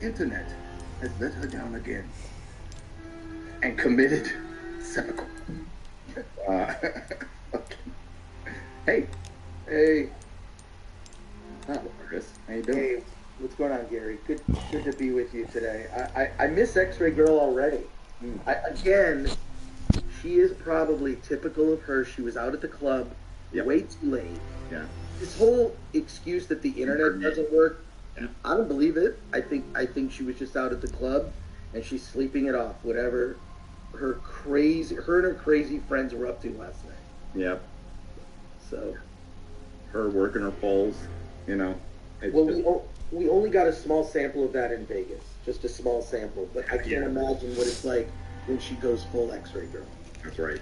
internet has let her down again and committed seppuku. Okay. Hey. Hey. Oh, Chris, how you doing? Hey, what's going on, Gary? Good to be with you today. I miss X-Ray Girl already. Again, she is probably typical of her. She was out at the club way too late. Yeah. This whole excuse that the internet doesn't work, I don't believe it. I think she was just out at the club and she's sleeping it off. Whatever her and her crazy friends were up to last night. Yep. So, her working her polls, you know. Well, we only got a small sample of that in Vegas, just a small sample. But I can't imagine what it's like when she goes full X-Ray Girl. That's right.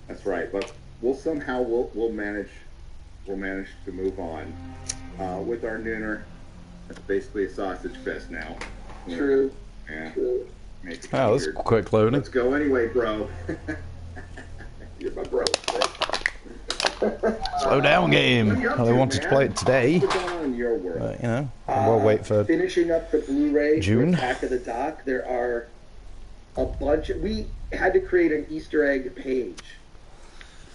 That's right. But we'll manage to move on with our nooner. It's basically a sausage fest now. True. Yeah. True. Wow, that's quick loading. Let's go anyway, bro. You're my bro. Slow down game. Well, they wanted to play it today. What's going on in your world? But, you know, we'll wait for finishing up the Blu-ray June. for Attack of the Dock. There are a bunch. We had to create an Easter egg page.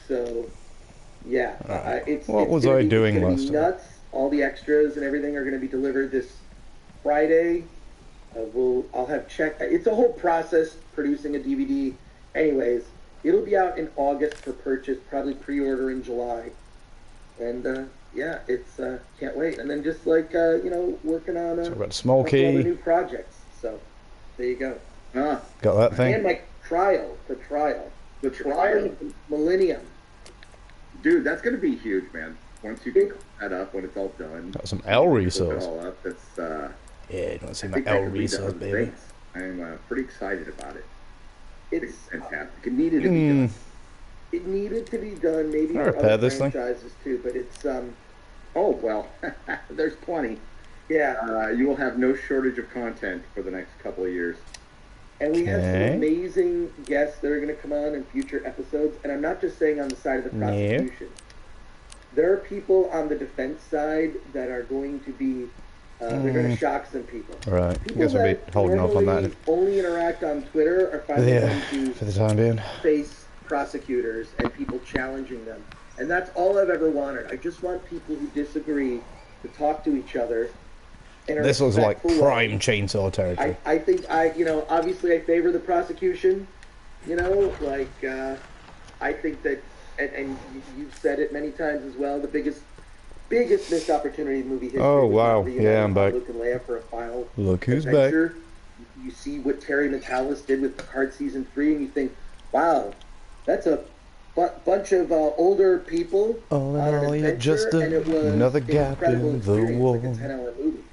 So, yeah, What was I doing last time? Nuts. All the extras and everything are going to be delivered this Friday. I'll have checked. It's a whole process producing a DVD. Anyways, it'll be out in August for purchase, probably pre-order in July. And yeah, it's can't wait. And then just like working on So we've got other Smokey. new projects. So there you go. Got that thing. And my trial, the trial of the Millennium. Dude, that's gonna be huge, man. Once you can cook that up, when it's all done. Got some L resource. All up, that's Yeah, you don't see I my think that L could be resource, done. baby. I'm pretty excited about it. It's fantastic. It needed to be done. It needed to be done, maybe Can I for repair other this thing? franchises too, but it's Oh well, there's plenty. Yeah. You will have no shortage of content for the next couple of years. And we have some Okay. amazing guests that are going to come on in future episodes. And I'm not just saying on the side of the prosecution. There are people on the defense side that are going to be, they're going to shock some people. Right. I People guess we'll be that holding off on that. normally only interact on Twitter are finally Yeah, going for the to time being. face prosecutors and people challenging them. And that's all I've ever wanted. I just want people who disagree to talk to each other. In a This looks like respectful way. prime chainsaw territory. I think obviously I favor the prosecution, I think that, and you've said it many times as well, the biggest missed opportunity in movie history. Oh, was wow. not reuniting Yeah, I'm back. Luke and Leia for a final Look who's adventure. You see what Terry Matalas did with Picard Season 3, and you think, wow, that's a bunch of older people All on in an all, you're adventure, just and it was another an gap incredible in the experience, wall. like a 10-hour movie.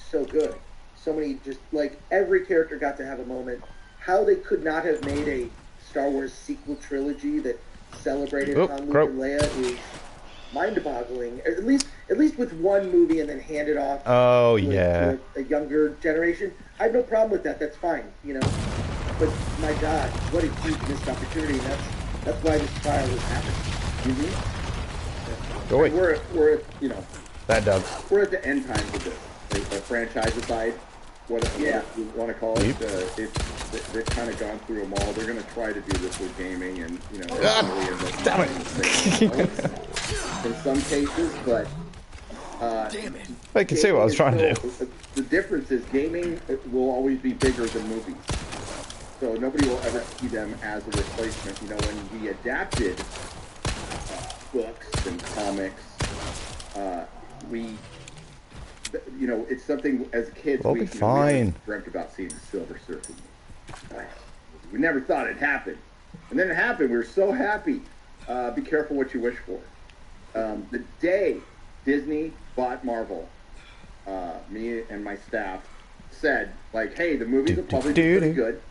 So good. So many, just like every character got to have a moment. How they could not have made a Star Wars sequel trilogy that celebrated Han, Luke, and Leia is mind-boggling. At least with one movie, and then hand it off. To a younger generation. I have no problem with that. That's fine, But my God, what a huge missed opportunity. And that's why this trial is happening. Go away. We're That dog. we're at the end times of this. The franchise aside, whatever you want to call it, they've kind of gone through them all. They're going to try to do this with gaming, and Damn it! in some cases, but I can see what I was trying to do. The difference is gaming will always be bigger than movies, so nobody will ever see them as a replacement. When we adapted books and comics, it's something as kids We'll we be fine. dreamt about seeing the Silver Surfer. We never thought it'd happen, and then it happened. We were so happy. Be careful what you wish for. The day Disney bought Marvel, me and my staff said, hey, the movies will probably be pretty good,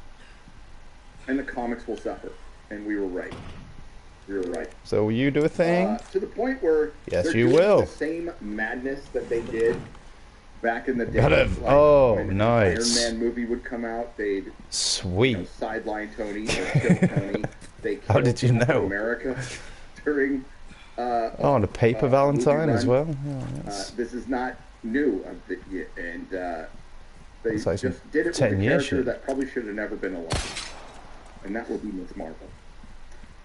and the comics will suffer. And we were right. So will you do a thing? To the point where Yes, they're you doing will. the same madness that they did back in the day. When nice. Iron Man movie would come out, they'd Sweet. sideline Tony or kill Tony. They How did you know? America during On a paper Valentine as well. this is not new, and They It's like just did it with a 10 years character shit. that probably should have never been alive, and that would be Miss Marvel.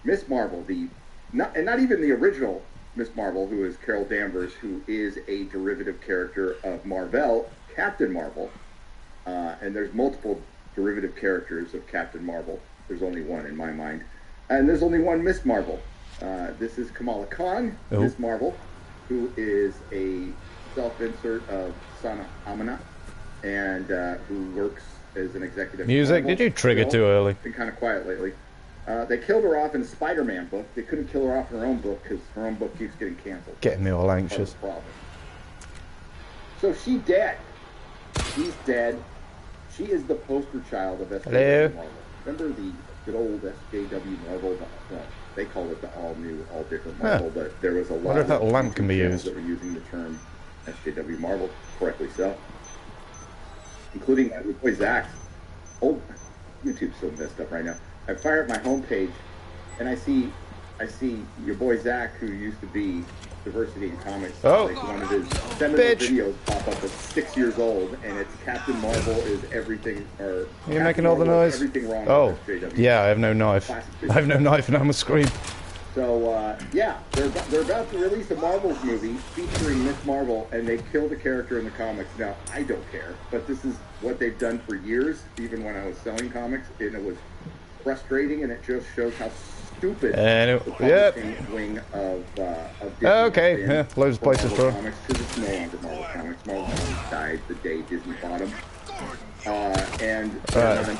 Miss Marvel, not even the original Miss Marvel, who is Carol Danvers, who is a derivative character of Marvel, Captain Marvel, and there's multiple derivative characters of Captain Marvel. There's only one in my mind, and there's only one Miss Marvel. This is Kamala Khan, Miss Marvel, who is a self-insert of Sana Amana, and who works as an executive. Music? Did you trigger too early? Been kind of quiet lately. They killed her off in the Spider-Man book. They couldn't kill her off in her own book because her own book keeps getting canceled. Getting me all anxious. So she's dead. She's dead. She is the poster child of SJW Hello? Marvel. Remember the good old SJW Marvel? Well, they call it the all-new, all-different Marvel, but there was a lot Wonder if that lamp can be used. that were using the term SJW Marvel, correctly so. Including your boy Zach's. Old YouTube's so messed up right now. I fire up my homepage, and I see your boy Zach, who used to be Diversity in Comics. Oh, like one of his seminal videos pop up at 6 years old, and it's Captain Marvel is everything, or You're making all the noise. Everything wrong with JW. Yeah, I have no knife. I have no knife, and I'm a scream. So yeah, they're about to release a Marvels movie featuring Miss Marvel, and they kill the character in the comics. Now I don't care, but this is what they've done for years. Even when I was selling comics, and it was frustrating, and it just shows how stupid the publishing wing of Disney okay, yeah, loads of places for comics, because it's no longer Marvel Comics. Marvel Comics died the day Disney bought them.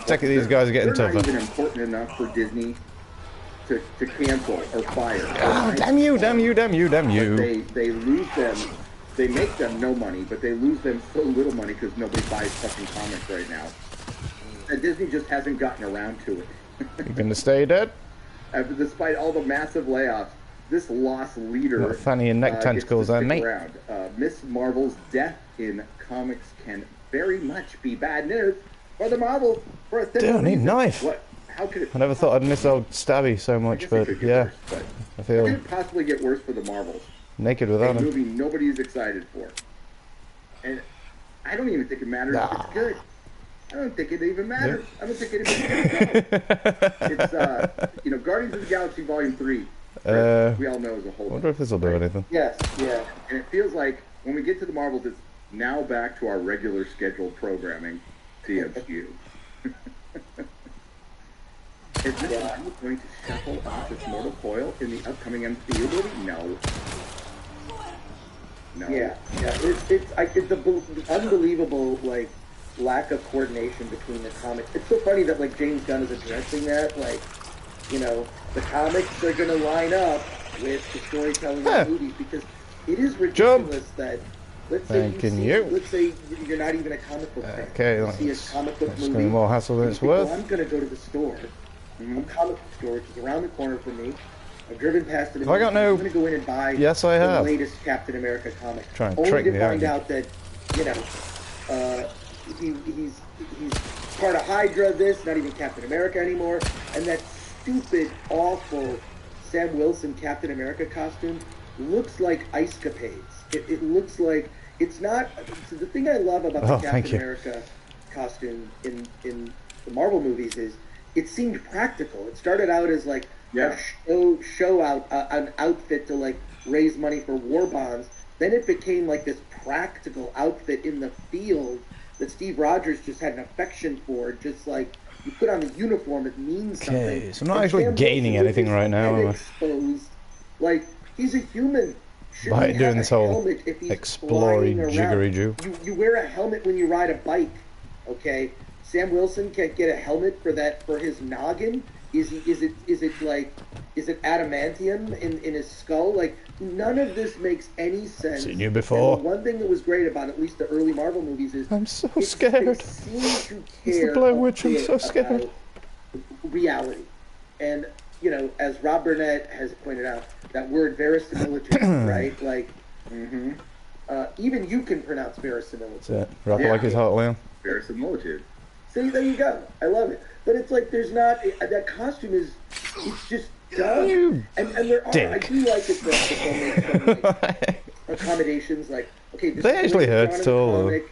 Check it, these guys are getting tougher. They're not even important enough for Disney to cancel or fire. Oh, damn you, damn you, damn you, damn you. They lose them. They make them no money, but they lose them so little money because nobody buys fucking comics right now. And Disney just hasn't gotten around to it. You gonna stay dead? Despite all the massive layoffs, this lost leader. What fanny and neck tentacles there, mate. Miss Marvel's death in comics can very much be bad news for the Marvel. Dude, I need a knife. What? How could it? I never thought I'd miss old Stabby so much, but yeah, worse, but I feel. How could it possibly get worse for the Marvels? Naked without him. A movie nobody's excited for, and I don't even think it matters if it's good. I don't think it even matters. I don't think anybody's gonna go. It's Guardians of the Galaxy Volume 3. We all know is a whole. I wonder if this will do anything. Yes, yeah. And it feels like when we get to the Marvels, it's now back to our regular scheduled programming. TMU. Is this going to shuffle off its mortal coil in the upcoming MCU movie? No. Yeah. It's the unbelievable lack of coordination between the comics. It's so funny that James Gunn is addressing that. The comics are going to line up with the storytelling of movies, because it is ridiculous that let's say you're not even a comic book fan. Okay, you see a comic book movie. It's more hassle than it's worth. I'm going to go to the store. A comic book store, which is around the corner from me. I've driven past it. I got no. I'm going to go in and buy the latest Captain America comic. Try and only trick to me find out that, he's part of Hydra. This, not even Captain America anymore, and that stupid, awful Sam Wilson Captain America costume looks like Ice Capades. It looks like it's not. So the thing I love about the Captain America costume in the Marvel movies is it seemed practical. It started out as a an outfit to raise money for war bonds. Then it became this practical outfit in the field that Steve Rogers just had an affection for. Just you put on the uniform, it means something. Okay, so I'm not actually gaining anything right now, am I? Exposed, he's a human. By doing this whole exploring jiggery-joo. You wear a helmet when you ride a bike, okay? Sam Wilson can't get a helmet for his noggin. Is it adamantium in his skull? None of this makes any sense. Seen you before. And the one thing that was great about at least the early Marvel movies is I'm so scared. They seem to care it's the Blair Witch. I'm so scared. Reality, and as Rob Burnett has pointed out, that word verisimilitude, right? Even you can pronounce verisimilitude. That's it. Rock like his heart, Leon. Verisimilitude. See, there you go. I love it. But it's there's not that costume is. It's just dumb. And there are. I do like it that they make some accommodations. Okay, this they actually hurt still. Comic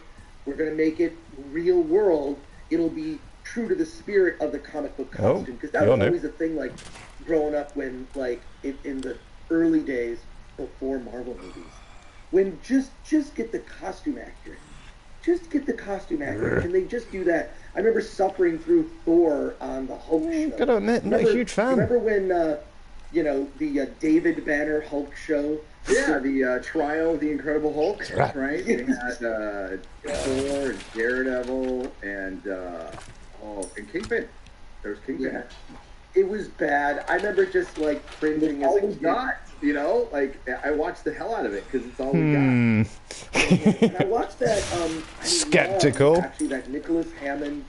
We're going to make it real world. It'll be true to the spirit of the comic book costume, because that was always a thing, like growing up when, like in the early days before Marvel movies, when just get the costume accurate. Just get the costume accurate. Can they just do that? I remember suffering through Thor on the Hulk show. Gotta admit, not a huge fan. Remember when, the David Banner Hulk show? Yeah, the trial of the Incredible Hulk. That's right. They had Thor and Daredevil and Kingpin. There was Kingpin. Yeah. It was bad. I remember just like cringing as a kid. Like I watched the hell out of it because it's all we got. And I watched that. Skeptical. Actually, that Nicholas Hammond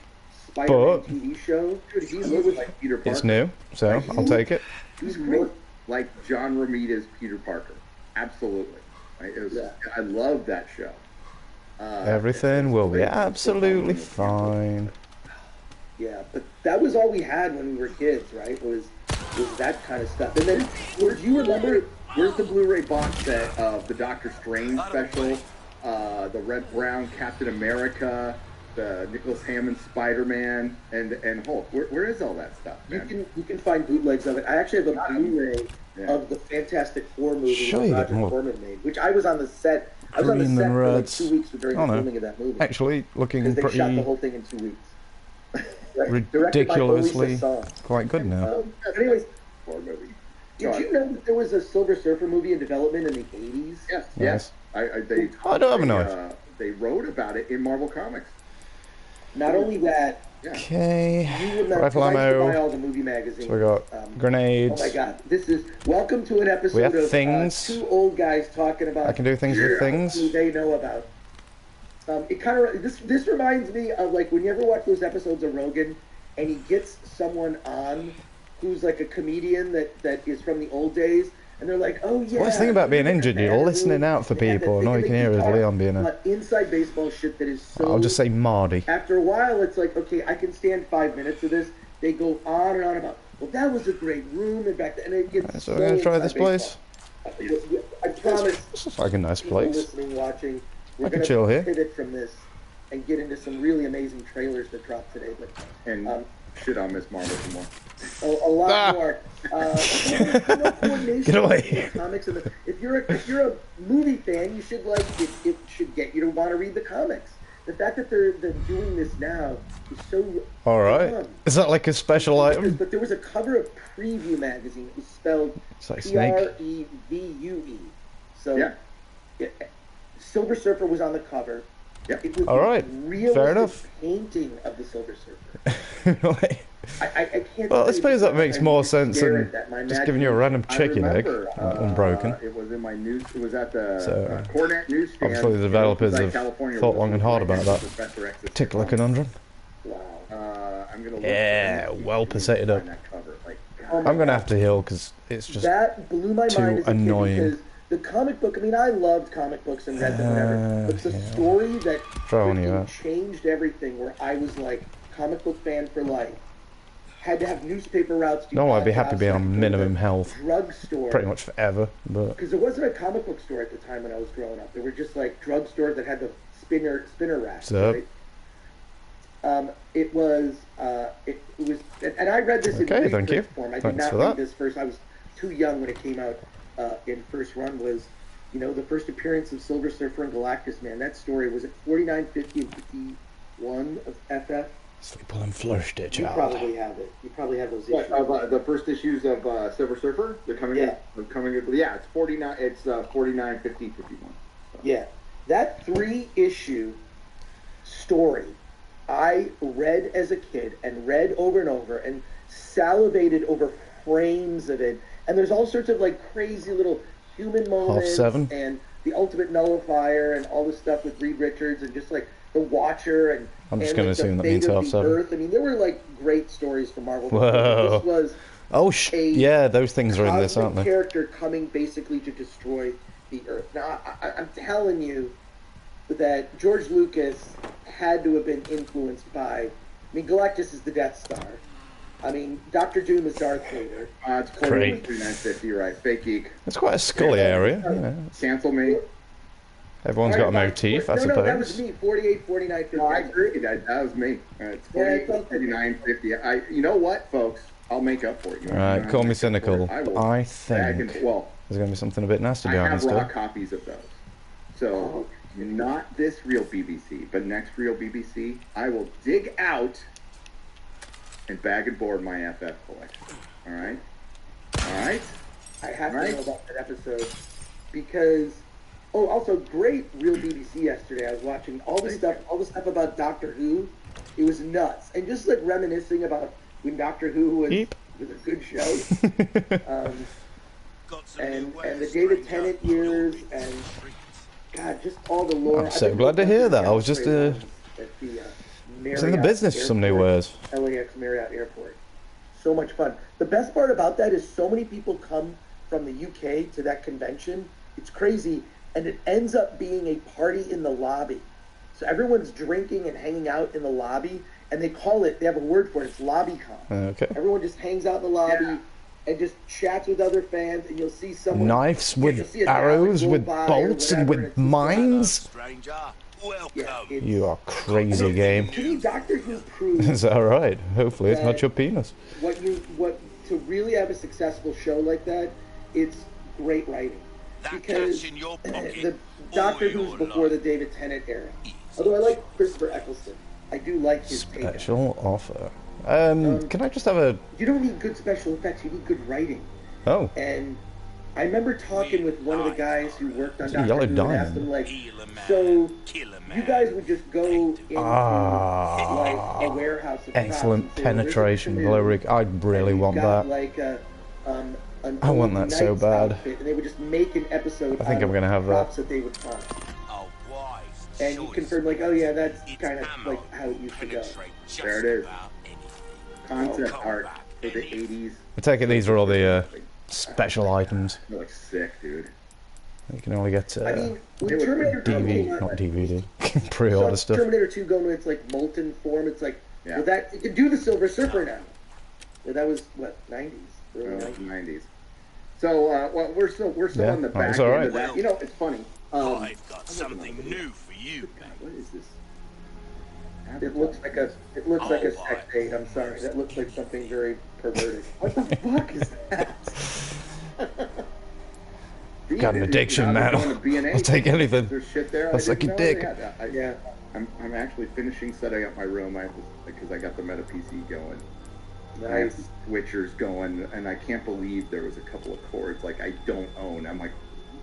Spider-Man TV show. Dude, he looks like Peter Parker. It's new, so I'll take it. He's great. Like John Romita's Peter Parker. Absolutely. I love that show. Everything will be absolutely fine. Yeah, but that was all we had when we were kids, right? Was that kind of stuff. And then, do you remember? Where's the Blu-ray box set of the Doctor Strange special, the Red Brown Captain America, the Nicholas Hammond Spider-Man, and Hulk? Where is all that stuff? Man? You can find bootlegs of it. I actually have a Blu-ray of the Fantastic Four movie that Roger Corman made, which I was on the set. I was on the set for like 2 weeks during the filming of that movie. Actually, looking pretty. Because they shot the whole thing in 2 weeks. Ridiculously quite good now. Anyways, did you know that there was a Silver Surfer movie in development in the 80s? Yes. I don't have a knife. They wrote about it in Marvel Comics. Not only that. Okay. Rifle ammo. Buy all the movie magazines. So we got grenades. Oh my God! Welcome to an episode we have of things. Two old guys talking about. I can do things with things. Who they know about. It kind of this reminds me of like when you ever watch those episodes of Rogan, and he gets someone on who's like a comedian that is from the old days, and they're like, "Oh yeah." What's the thing about being injured? You're listening out for people, and all you can hear is Leon being a. Inside baseball shit that is so. I'll just say Marty. After a while, it's like, okay, I can stand 5 minutes of this. They go on and on about, well, that was a great room, and back then, and it gets. So we're gonna try this place. I promise. This is like a nice place. Listening, watching. We're I can chill here. Pivot from this and get into some really amazing trailers that dropped today, but shit on Miss Marvel some more. A lot more. Get away! Comics and if you're a movie fan, you should it should get you to want to read the comics. The fact that they're doing this now is so. All right. Fun. Is that like a special item? But there was a cover of Preview magazine. It was spelled Prevue. So yeah. Silver Surfer was on the cover. Yep. It was all right. Fair enough. Painting of the Silver Surfer. I can't. Well, I suppose that makes more sense than just giving you a random chicken egg, unbroken. It was in my news. It was at the Cornet newsstand. Obviously, the developers have thought long and hard about that particular conundrum. Wow. I'm gonna. Yeah, well pasetted up. I'm gonna have to heal because it's just that blew my mind as a annoying. Kid because the comic book. I mean, I loved comic books and read them whatever. But the story that changed everything, where I was like comic book fan for life. Had to have newspaper routes. No, I'd be happy being on minimum health. Drugstore. Pretty much forever, but because there wasn't a comic book store at the time when I was growing up. There were just like drugstores that had the spinner racks. Right? It was, and I read this in first form. I did not read this first. I was too young when it came out in first run. Was, the first appearance of Silver Surfer and Galactus. Man, that story was at 49, 50, and 51 of FF. Sleep and flushed it, child. You probably have it. You probably have those issues. The first issues of Silver Surfer. They're coming. Yeah. It's 49. It's 49, 50, 51. So. Yeah, that 3-issue story I read as a kid and read over and over and salivated over frames of it. And there's all sorts of like crazy little human moments and the Ultimate Nullifier and all this stuff with Reed Richards and just like the Watcher and. I'm just going to assume that means half 7. I mean, there were like great stories from Marvel. Whoa. This was yeah, those things are in this, aren't they? Character coming basically to destroy the Earth. Now, I'm telling you that George Lucas had to have been influenced by. I mean, Galactus is the Death Star. I mean, Doctor Doom is Darth Vader. It's great. 3950, right? Fake geek. It's quite a scully area. Cancel me. Everyone's got a motif, I suppose. No, that was me. 48, 49, 50. No, I agree. That was me. It's 48, 49, 50. You know what, folks? I'll make up for it. Alright, call me cynical. I think there's going to be something a bit nasty behind this. I have raw copies of those. So, not this real BBC, but next real BBC, I will dig out and bag and board my FF collection. Alright? Alright? I have to know about that episode because... Oh, also great real BBC yesterday. I was watching all the stuff about Doctor Who. It was nuts, and just like reminiscing about when Doctor Who was a good show. And the David Tennant years, and God, just all the lore. I'm so glad to hear that. I was just was in the business for some new wares. LAX Marriott Airport. So much fun. The best part about that is so many people come from the UK to that convention. It's crazy. And it ends up being a party in the lobby. So everyone's drinking and hanging out in the lobby, and they have a word for it, it's LobbyCon. Okay. Everyone just hangs out in the lobby and just chats with other fans, and you'll see someone... Knives with arrows, with bolts, and with mines? You are crazy, game. To me, Doctor Who proves... Is that right? Hopefully it's not your penis. To really have a successful show like that, it's great writing. Because the Doctor Who's before the David Tennant era. Although I like Christopher Eccleston. I do like his take. Special offer. Can I just have a... You don't need good special effects, you need good writing. Oh. And I remember talking with one of the guys who worked on Doctor Who and asked him, like, so you guys would just go into like a warehouse of excellent penetration, Glory. I really want that. Like I want that so bad. And they would just make an episode. I think I'm gonna have that. That they would find. And he confirmed, like, oh yeah, that's kind of like how it used to go. There it is. Concept art for the 80s. I take it these are all the special items. They're like sick, dude. You can only get I mean, with Terminator 2, not DVD, pre-order stuff. Terminator 2 going to its like molten form, it's like, well, that it could do the Silver Surfer now. Well, that was what, 90s, early 90s. So, well, we're still on the back end of that. You know, it's funny. I've got something new for you. What is this? It looks like a sex date. I'm sorry. That looks like something very perverted. What the fuck is that? Got an addiction, man. I'll take anything. There's shit there. That's like a dick. Yeah. I'm actually finishing setting up my room. Because I got the Meta PC going. Nice. I have switchers going, and I can't believe there was a couple of cords like I don't own. I'm like,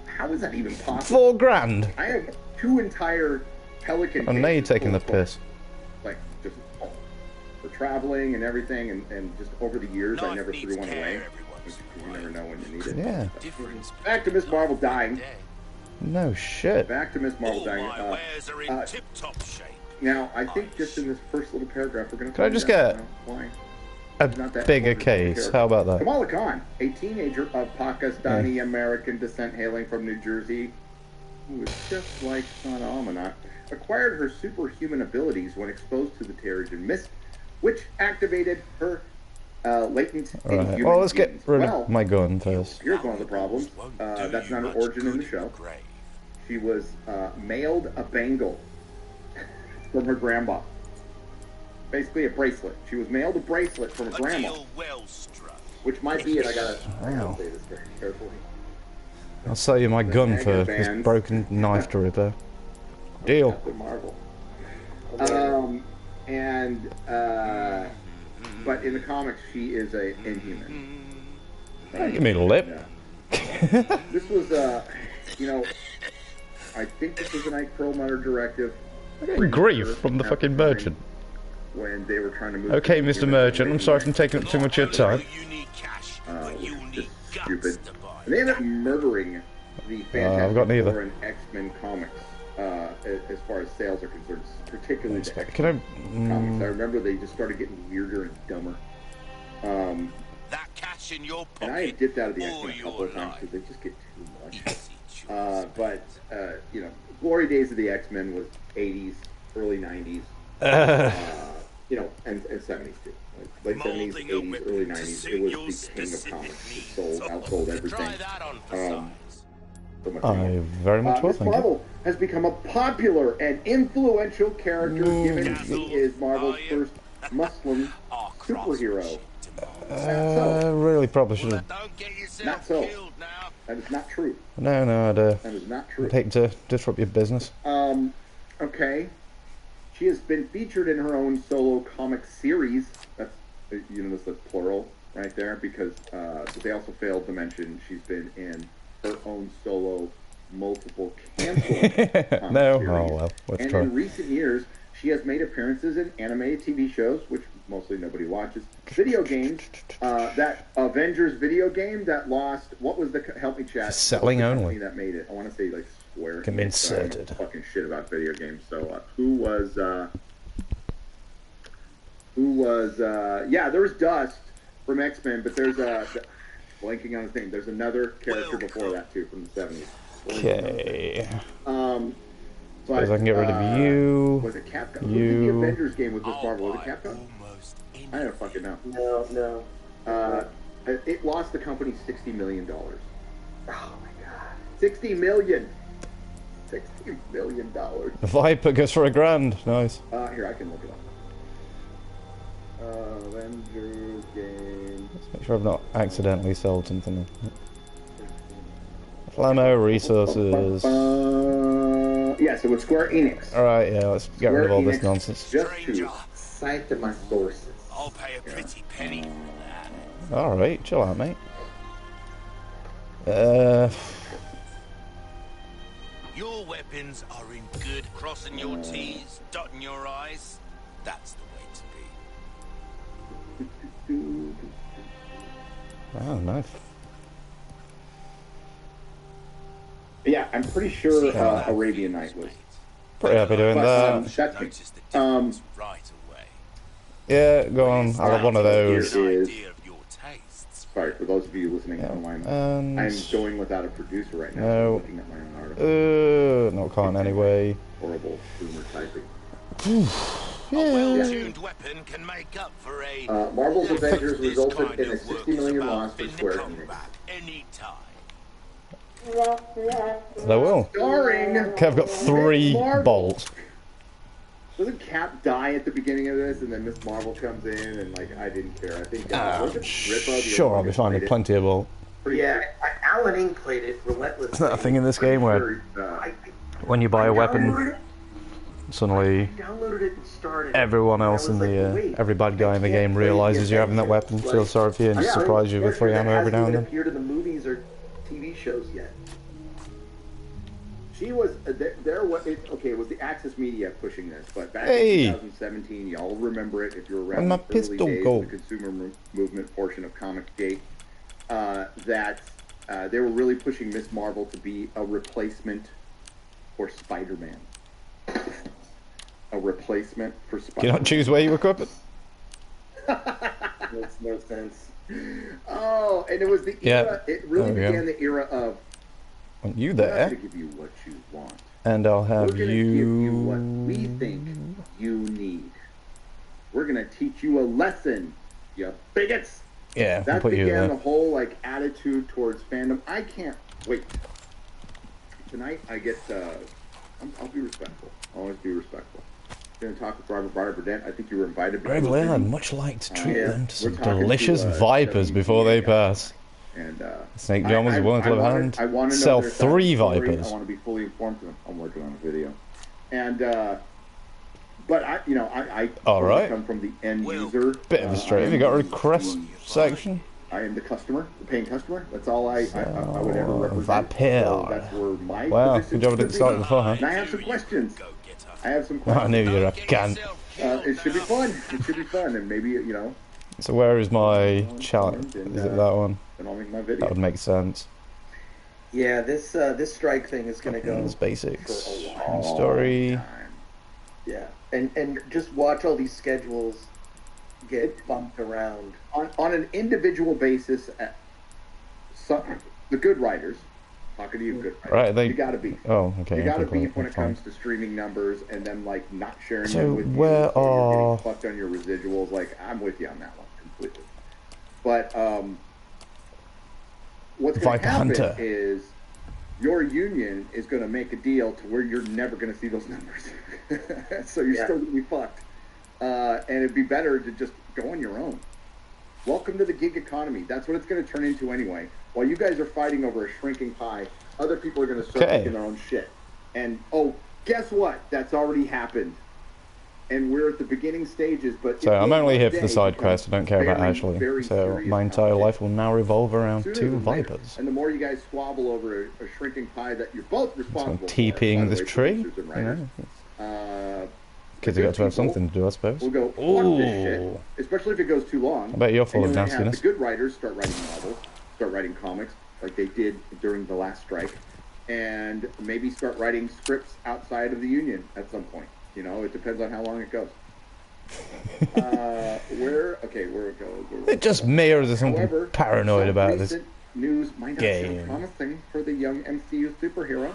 how is that even possible? $4,000. I have 2 entire Pelican. And now you're taking the piss. Like just for traveling and everything, and just over the years, I never threw one away. You never know when you need it. Yeah. Back to Miss Marvel dying. No shit. Back to Miss Marvel dying. Now, I think just in this first little paragraph, we're going to. Can I just get why? a bigger case? How about that? Kamala Khan, a teenager of Pakistani American descent hailing from New Jersey, who was just like Son Almanach, acquired her superhuman abilities when exposed to the Terrigen Mist, which activated her latent inhuman Well, let's get genes. rid of my gun first. Here's one of the problems. That's not her origin in the show. She was mailed a bangle from her grandma. Basically a bracelet. She was mailed a bracelet from her grandma. Which might be it. I gotta say this very carefully. I'll sell you my gun for this broken knife to repair. Deal. Captain Marvel. But in the comics, she is a inhuman. Don't give me the lip. This was, I think this was an Ike Perlmutter directive. Grief from the fucking merchant. When they were trying to move. Okay, Mr. Merchant, I'm sorry for taking up too much of your time. Just stupid. And they ended up murdering the Fantastic Four and X-Men comics as far as sales are concerned, particularly the X-Men comics. I remember they just started getting weirder and dumber. And I had dipped out of the X-Men a couple of times because they just get too much. But glory days of the X-Men was 80s, early 90s. And 70s too. Like late 70s, 80s, early 90s. It was the king of comics. It outsold everything. So much I very much will, Miss thank Marvel has become a popular and influential character given he is Marvel's first Muslim superhero. Really probably should have. Not so. That is not true. No, that is not true. I'd hate to disrupt your business. Okay. She has been featured in her own solo comic series. That's, that's plural right there, because they also failed to mention she's been in her own solo multiple canceled comic no, series. oh well. And in recent years, she has made appearances in animated TV shows, which mostly nobody watches, video games, that Avengers video game that lost, what was the, help me chat, selling only that made it? I want to say like Square Can be inserted. Fucking shit about video games. So who was there was Dust from X-Men, but there's blanking on his name. There's another character before that too from the 70s. Okay. But, I can get rid of you. Was it Capcom? Who did the Avengers game with Miss Marvel? Was it Capcom? I don't fucking know. No. It lost the company $60 million. Oh my god. $60 million. $60 million. Viper goes for $1,000. Nice. Here, I can look it up. Avengers game. Let's make sure I've not accidentally sold something. Flamo resources. Yes, it was Square Enix. Alright, yeah, let's get rid of all this nonsense. Just to cite my sources. I'll pay a pretty penny for that. Alright, chill out, mate. Your weapons are in good, crossing your T's, dotting your I's. That's the way to be. Oh, nice. Yeah, I'm pretty sure Arabian Night was. Pretty happy doing that. That's me. Right away. Yeah, go on. I'll have one of those. Sorry, for those of you listening online, I'm going without a producer right now. No. So I'm looking at my own article. No, can't anyway. Horrible boomer typing. A well-tuned weapon can make up for a Marvel's Avengers resulted in a $60 million loss for Square Enix. Anytime. They will. Starring. Okay, I've got 3 bolts. Doesn't Cap die at the beginning of this, and then Miss Marvel comes in, and like I didn't care. I think sure, I'll be fine with plenty of bolt. Yeah, Alan Ing played it relentlessly. Isn't that a thing in this game where when you buy a weapon, suddenly everyone else in the every bad guy in the game realizes you're having that weapon, feels sorry for you, and just surprise you with free ammo every now and then. Appeared in the movies or TV shows yet. She was there. Okay, it was the Axis Media pushing this, but back in 2017, y'all remember it if you're around the early days of the consumer movement portion of Comic-Gate. That they were really pushing Miss Marvel to be a replacement for Spider-Man. A replacement for Spider-Man. Do you not choose where you equip it? Makes no sense. Oh, and it was the era. It really began the era of. You there? I'm going to give you what you want. And I'll have We're going to give you what we think you need. We're going to teach you a lesson, you bigots. Yeah, that put began you there. The whole attitude towards fandom. I can't wait. Tonight I get. I'll be respectful. I'll always be respectful. Going to talk with Barbara Burdett. I think you were invited. Very well. I'd much like to treat them to some delicious vipers before they pass. And Snake John was willing to live hand. I want to sell 3 vipers. I want to be fully informed. I'm working on a video, and but I come from the end user. Bit of a straight. Have you got a request section? I am the customer, the paying customer. That's all I would ever represent. Viper. So that's where my good job I didn't start before, huh? And I have some questions. I knew you were a cunt. It should be fun. It should be fun, and maybe So where is my challenge? Is it that one? Then I'll make my video. That would make sense. Yeah, this strike thing is going to go. It's basics. For a long story. time. Yeah, and just watch all these schedules get bumped around on an individual basis. The good writers. Talking to you, good writers. Right, you got to beef. Oh, okay. You got to beef when it comes to streaming numbers and then not sharing them with you. Where are you're getting fucked on your residuals? I'm with you on that one completely. But what's going to happen is your union is going to make a deal to where you're never going to see those numbers. So you're still going to be fucked. And it'd be better to just go on your own. Welcome to the gig economy. That's what it's going to turn into anyway. While you guys are fighting over a shrinking pie, other people are going to start making their own shit. And, guess what? That's already happened. And we're at the beginning stages, but... So I'm only here for the side quest. I don't care about Ashley. So my entire life will now revolve around two Vipers. And the more you guys squabble over a shrinking pie that you're both responsible for... So I'm TPing this tree. Kids have got to have something to do, I suppose. We'll go, fuck this shit, especially if it goes too long. I bet you're full of nastiness. The good writers start writing novels, start writing comics, like they did during the last strike, and maybe start writing scripts outside of the union at some point. You know, it depends on how long it goes. Where it goes. It just mirrors there's something paranoid about this news might not sound promising for the young MCU superhero.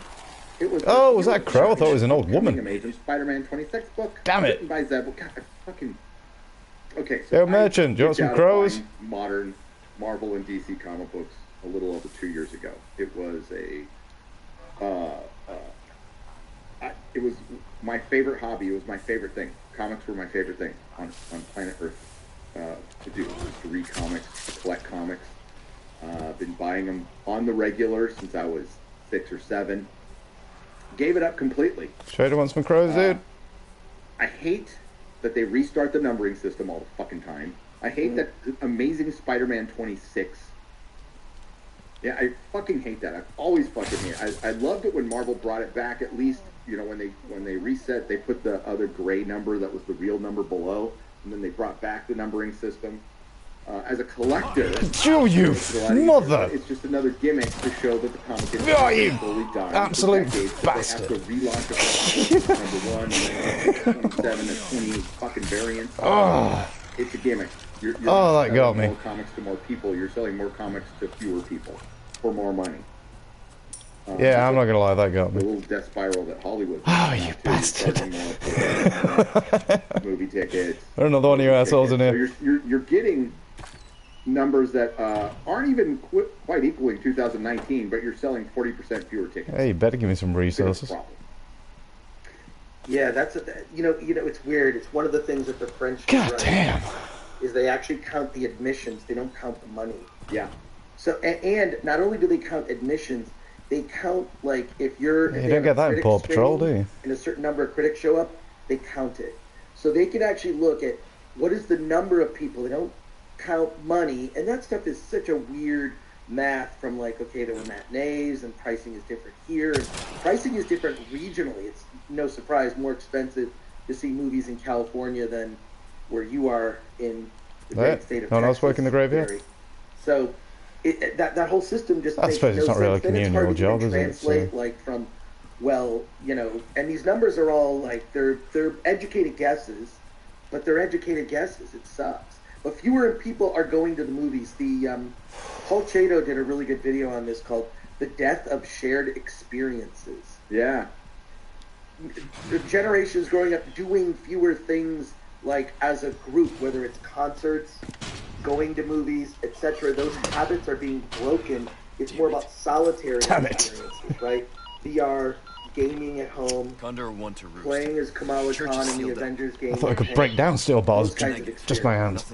It was was that Crow? I thought it was an old woman. Amazing Spider-Man 26 book. Damn it! Written by Zeb. God, fucking. Okay, so Merchant, do you want some crows? Modern Marvel and DC comic books a little over 2 years ago. It was it was my favorite hobby. It was my favorite thing. Comics were my favorite thing on planet Earth to do. To read comics, to collect comics. I've been buying them on the regular since I was 6 or 7. Gave it up completely. Trader wants some crows, dude. I hate that they restart the numbering system all the fucking time. I hate that Amazing Spider-Man 26. Yeah, I fucking hate that. I've always fucking hate it. I loved it when Marvel brought it back. At least, you know, when they reset, they put the other gray number that was the real number below, and then they brought back the numbering system. As a collector, you mother! It's just another gimmick to show that the comic is fully done. Absolute bastard! They have to relaunch it number 1, and then 27 and 28 fucking variants. It's a gimmick. You're that got me. More comics to more people. You're selling more comics to fewer people for more money. Yeah, I'm not gonna lie, that got me. The little death spiral that Hollywood. You bastard! Movie tickets. There's another one of you assholes in here. So you're getting numbers that aren't even quite equaling 2019, but you're selling 40% fewer tickets. Hey, you better give me some resources. Yeah, that's it's weird. It's one of the things that the French damn is they actually count the admissions. They don't count the money. Yeah. So and not only do they count admissions, they count like if you don't get that in Paw Patrol, do you? And a certain number of critics show up, they count it. So they can actually look at what is the number of people. They don't count money, and that stuff is such a weird math from like, okay, there were matinees, and pricing is different here, and pricing is different regionally. It's no surprise more expensive to see movies in California than where you are in the great state of Texas. No one else working the graveyard? So that whole system just I makes suppose it's no not really a sense. Then it's communal hard to job, even is it? translate So... like from, and these numbers are all like they're educated guesses, but they're educated guesses. It sucks. But fewer people are going to the movies. Paul Chato did a really good video on this called "The Death of Shared Experiences." Yeah. The generations growing up doing fewer things like as a group, whether it's concerts, going to movies, etc. Those habits are being broken. It's more about solitary experiences, right? VR, gaming at home, playing as Kamala Khan in the Avengers game. I thought I could break down steel bars, just my hands.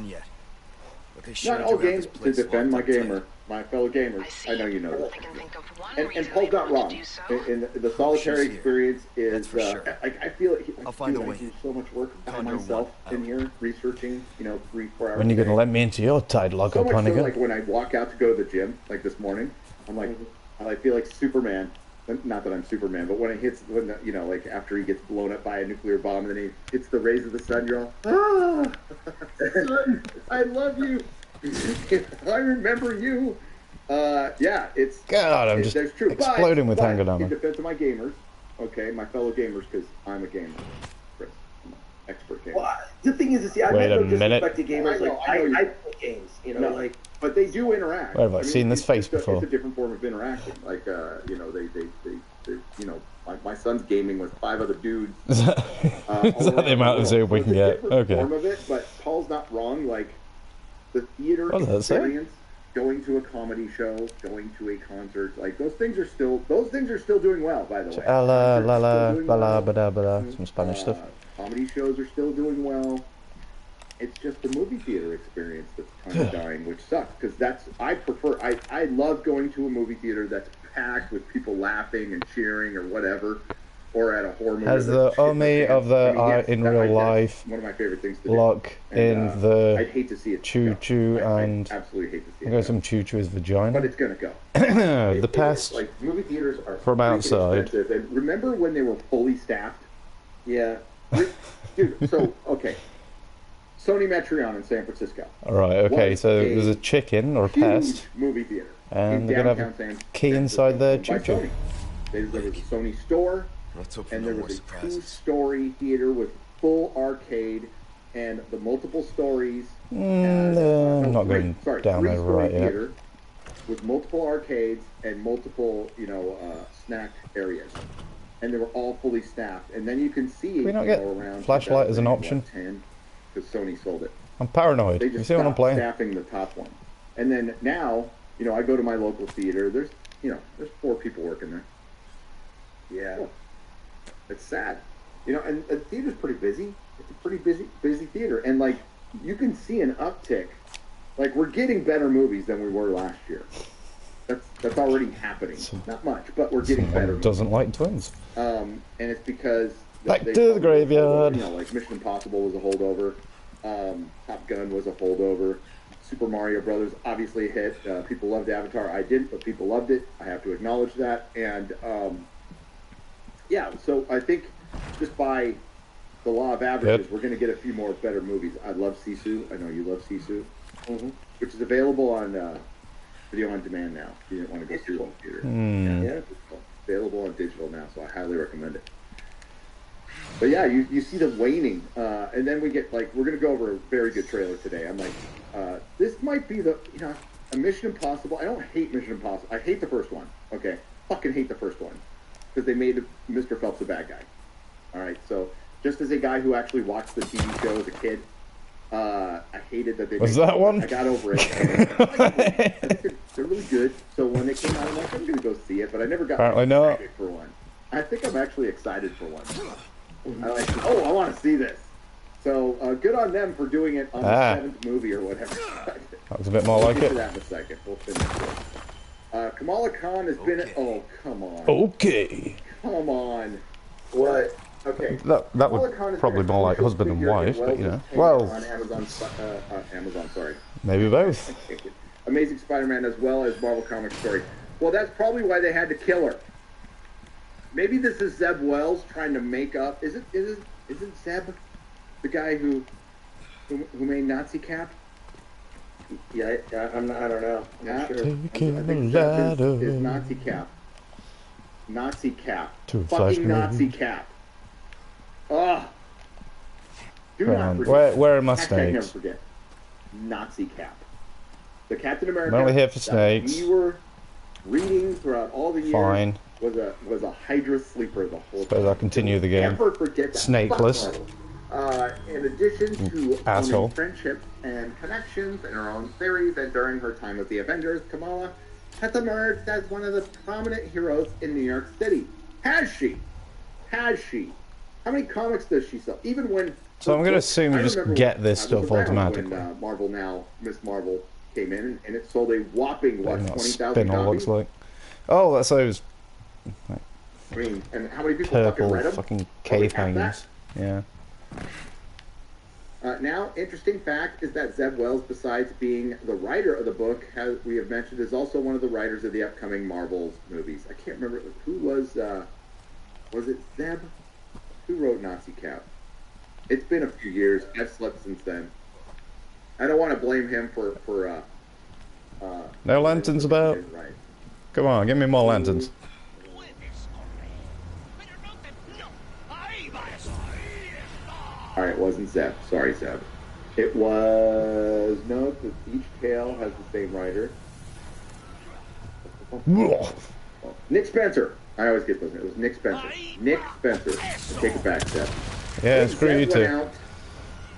Not all games to defend my fellow gamers. I know you know that. And Paul's not wrong. And the solitary experience is, I feel like I do so much work by myself in here, researching, 3-4 hours. When are you going to let me into your tide lock up, honey? So like when I walk out to go to the gym, like this morning, I'm like, I feel like Superman. Not that I'm Superman, but when it hits, like after he gets blown up by a nuclear bomb and then he hits the rays of the sun, you're all, son, I love you. I remember you. Yeah, it's... God, I'm just exploding with anger down there. In defense of my gamers, okay, my fellow gamers, because I'm a gamer, Chris. I'm an expert gamer. Well, the thing is, I wait no a minute. disrespect to gamers. I play games, like... But they do interact. Where have I seen this face before? It's a different form of interaction. Like, my son's gaming with 5 other dudes. Is that the amount of Zoom we can get? Okay. Form of it, but Paul's not wrong. Like, the theater experience going to a comedy show, going to a concert, like those things are still doing well, by the way. Some Spanish stuff. Comedy shows are still doing well. It's just the movie theater experience that's kind of dying, which sucks, because I love going to a movie theater that's packed with people laughing and cheering or whatever, or at a horror movie. Has the army of the art in real life one of my favorite things to do. Look in the I'd hate to see it choo-choo and I absolutely hate to see it. I guess some choo-choo is vagina. But it's gonna go. The past like movie theaters are from outside. And remember when they were fully staffed? Yeah. Dude, so okay. Sony Metreon in San Francisco. Alright, okay, so there's a chicken or a pest movie theater. And they're gonna have a key inside their choo-choo. There was a Sony store, and there was a 2-story theater with full arcade and the multiple stories. I'm not going down there right yet. Theater with multiple arcades and multiple, snack areas, and they were all fully staffed. And then you can see Can we not get around flashlight as an option? Because Sony sold it. I'm paranoid. They just you see what I'm playing? Staffing the top one, and then now, I go to my local theater. There's 4 people working there. Yeah, cool. It's sad, and the theater's pretty busy. It's a pretty busy theater, and like you can see an uptick. Like we're getting better movies than we were last year. That's already happening. Not much, but we're getting better. Doesn't like twins. And it's because back to the graveyard. Like Mission Impossible was a holdover. Top Gun was a holdover. Super Mario Brothers obviously a hit. People loved Avatar. I didn't, but people loved it. I have to acknowledge that. And so I think just by the law of averages, we're going to get a few more better movies. I love Sisu. I know you love Sisu, which is available on video on demand now. If you didn't want to go see it in theater. Yeah, it's available on digital now, so I highly recommend it. But yeah, you see the waning, and then we get we're going to go over a very good trailer today. I'm like, this might be a Mission Impossible. I don't hate Mission Impossible. I hate the first one. Okay, fucking hate the first one because they made Mr. Phelps a bad guy. All right, so just as a guy who actually watched the TV show as a kid, I hated that they. Was that one? I got over it. I think they're really good. So when they came out, I'm like, I'm going to go see it, but I never got excited for one. I think I'm actually excited for one. I want to see this. So good on them for doing it on the 7th movie or whatever. That was a bit more like it. We'll get to that in a second. We'll finish it. Kamala Khan has been... Oh, come on. Okay. Come on. What? Okay. That would probably more like husband and wife, but Well... On Amazon, sorry. Maybe both. Amazing Spider-Man as well as Marvel Comics story. Well, that's probably why they had to kill her. Maybe this is Zeb Wells trying to make up. Isn't Zeb the guy who made Nazi Cap? Yeah, I don't know. I'm not sure. I think Zeb is Nazi Cap. Nazi Cap. Fucking Nazi Cap. Ugh. Do not forget. Where are my snakes? Never forget. Nazi Cap. The Captain America. I'm only here for snakes. We were reading throughout all the years. Fine. Was a Hydra sleeper the whole time. Suppose I'll continue the game. Never forget that. Snakeless. In addition to asshole friendships and connections and her own theories, and during her time with the Avengers, Kamala has emerged as one of the prominent heroes in New York City. Has she? How many comics does she sell? Even when... So I'm going to assume you just get this stuff automatically. When Marvel Now, Miss Marvel came in, and it sold a whopping, 20,000 copies? Looks like. Oh, that's those... I mean, and how many people fucking read them? Fucking cave hangings. Yeah. Now, interesting fact is that Zeb Wells, besides being the writer of the book, we have mentioned, is also one of the writers of the upcoming Marvel movies. I can't remember who was it Zeb? Who wrote Nazi Cap? It's been a few years. I've slept since then. I don't want to blame him for no lanterns about? Right. Come on, give me more lanterns. Alright, it wasn't Zeb. Sorry, Zeb. It was... No, each tale has the same writer. Nick Spencer. I always get those. It was Nick Spencer. Nick Spencer. Take it back, Zeb. Yeah, screw you too.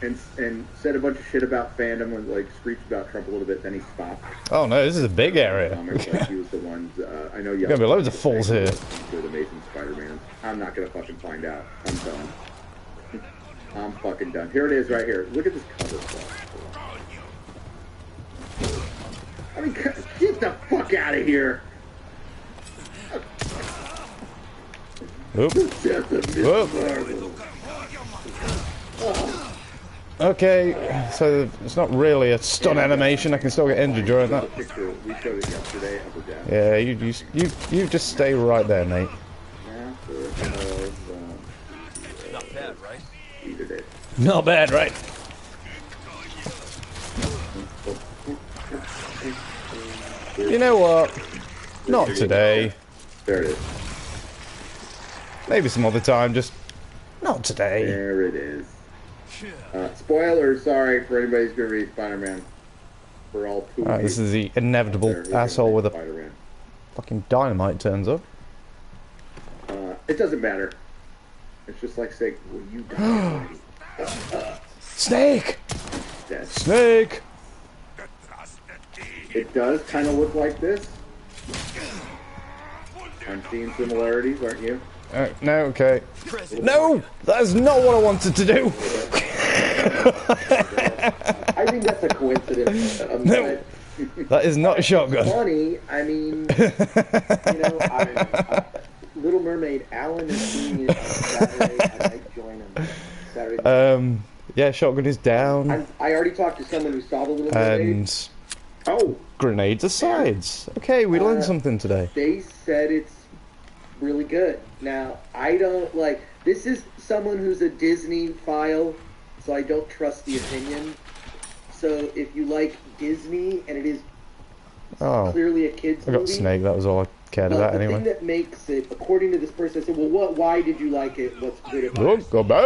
and said a bunch of shit about fandom and like screeched about Trump a little bit. Then he stopped. Oh no, this is a big area. Like he was the ones. I know you. There's gonna be loads of fools here. The Amazing Spider-Man. I'm not gonna fucking find out. I'm done. I'm fucking done. Here it is, right here. Look at this cover. I mean, get the fuck out of here. Oop. Okay, so it's not really a stun animation. I can still get injured during that. We showed it yesterday of the death. Yeah, you just stay right there, mate. Not bad, right? Not bad, right? You know what? Not today. There it is. Maybe some other time, just not today. There it is. Spoiler, sorry for anybody who's going to read Spider-Man. For all two. This is the inevitable asshole with a fucking dynamite turns up. It doesn't matter. It's just like saying, will you die? Snake! Dead. Snake! It does kind of look like this. I'm seeing similarities, aren't you? No, okay. No! That is not what I wanted to do! I think that's a coincidence. No! That is not a shotgun. Funny, I mean, Little Mermaid, Alan is seeing it on Saturday, and I join him Saturday. Yeah, shotgun is down. I already talked to someone who saw the Little Mermaid. And grenades asides. Okay, we learned something today. They said it's really good. Now, I don't this is someone who's a Disney file, so I don't trust the opinion. So if you like Disney and it is clearly a kid's movie. I got Snake, that was all I cared about anyway. The thing that makes it, according to this person, I said, well, why did you like it? What's good about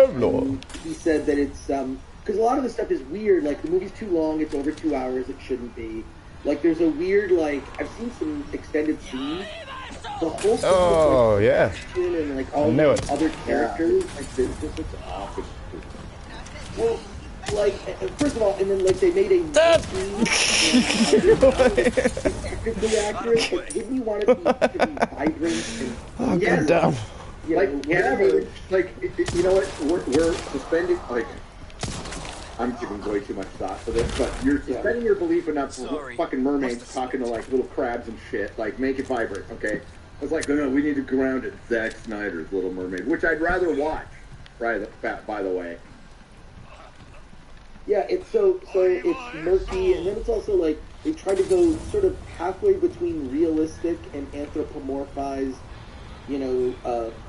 it? He said that it's, because a lot of the stuff is weird, like the movie's too long, it's over 2 hours, it shouldn't be. Like there's a weird, I've seen some extended scenes. The whole stuff and like all the other characters, like this looks awesome. Well, first of all, and then they made a technically accurate, but didn't you want it to be vibrant and goddamn. You know what? We're suspending I'm giving way too much thought for this, but you're suspending your belief enough for fucking mermaids talking to little crabs and shit. Make it vibrant, okay? I was like, no, we need to ground it. Zack Snyder's Little Mermaid, which I'd rather watch. By the way. Yeah, it's so it's murky, and then it's also they try to go sort of halfway between realistic and anthropomorphized,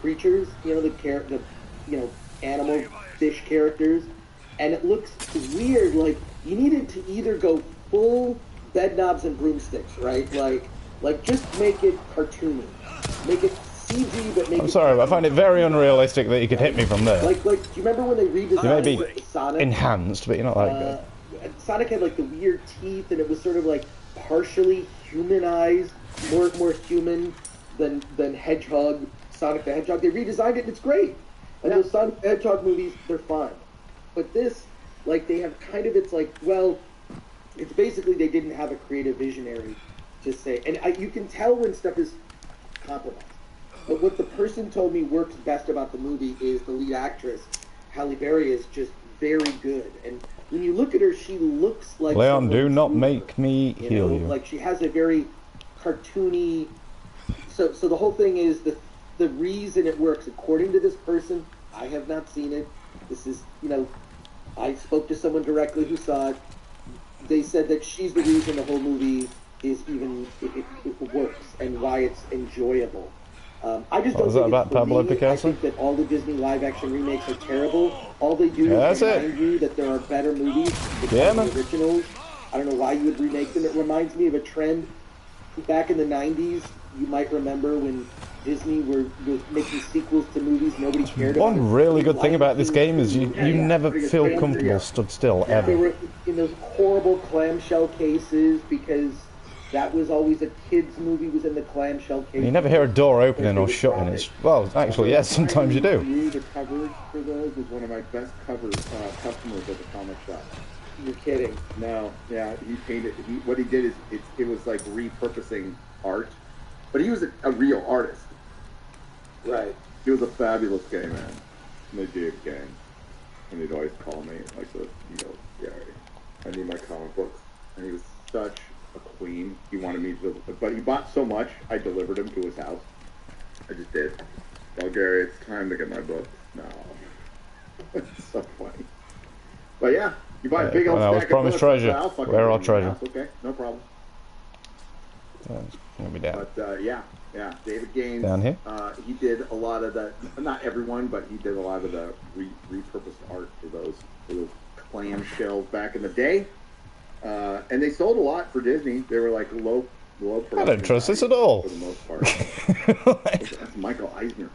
creatures. The animal fish characters, and it looks weird. You needed to either go full bed knobs and broomsticks, right? Just make it cartoony, make it CG, but make I'm sorry, but I find it very unrealistic that you could hit me from there. Do you remember when they redesigned Sonic? Enhanced, but you're not that good. Sonic had the weird teeth, and it was sort of partially humanized, more human than Hedgehog, Sonic the Hedgehog. They redesigned it, and it's great. And those Sonic the Hedgehog movies, they're fun. But this, they have kind of, it's basically they didn't have a creative visionary to say. And you can tell when stuff is compromised. But what the person told me works best about the movie is the lead actress, Halle Berry, is just very good. And when you look at her, she looks like Leon, do not make me heal you. She has a very cartoony. So the whole thing is the reason it works, according to this person. I have not seen it. This is I spoke to someone directly who saw it. They said that she's the reason the whole movie is even it works and why it's enjoyable. I just don't think about Pablo Picasso? I think that all the Disney live-action remakes are terrible. All they do is remind you that there are better movies than the originals. I don't know why you would remake them. It reminds me of a trend back in the 90s. You might remember when Disney was making sequels to movies nobody cared about. One really good thing about this game is you never feel comfortable stood still, ever. They were in those horrible clamshell cases because That was always a kids' movie. Was in the clamshell case. You never hear a door opening or shutting. It's well, actually, yes, sometimes you do. The covers for those was one of my best customers at the comic shop. You're kidding? No, yeah, he painted. What he did is it was like repurposing art, but he was a real artist. Right. He was a fabulous gay man, the Jig gang, and he'd always call me like the, Gary, I need my comic books, and he was such a queen. He wanted me to, but he bought so much, I delivered him to his house. I just did. Well, Gary, it's time to get my books now. It's so funny. But yeah, you buy a big old stack of books. Treasure. Where our treasure? Okay, no problem. Gonna be down. But yeah, David Gaines. Down here. He did a lot of the, not everyone, but he did a lot of the repurposed art for those clamshells back in the day. And they sold a lot for Disney. They were like low production. I don't trust this at all. For the most part. That's Michael Eisner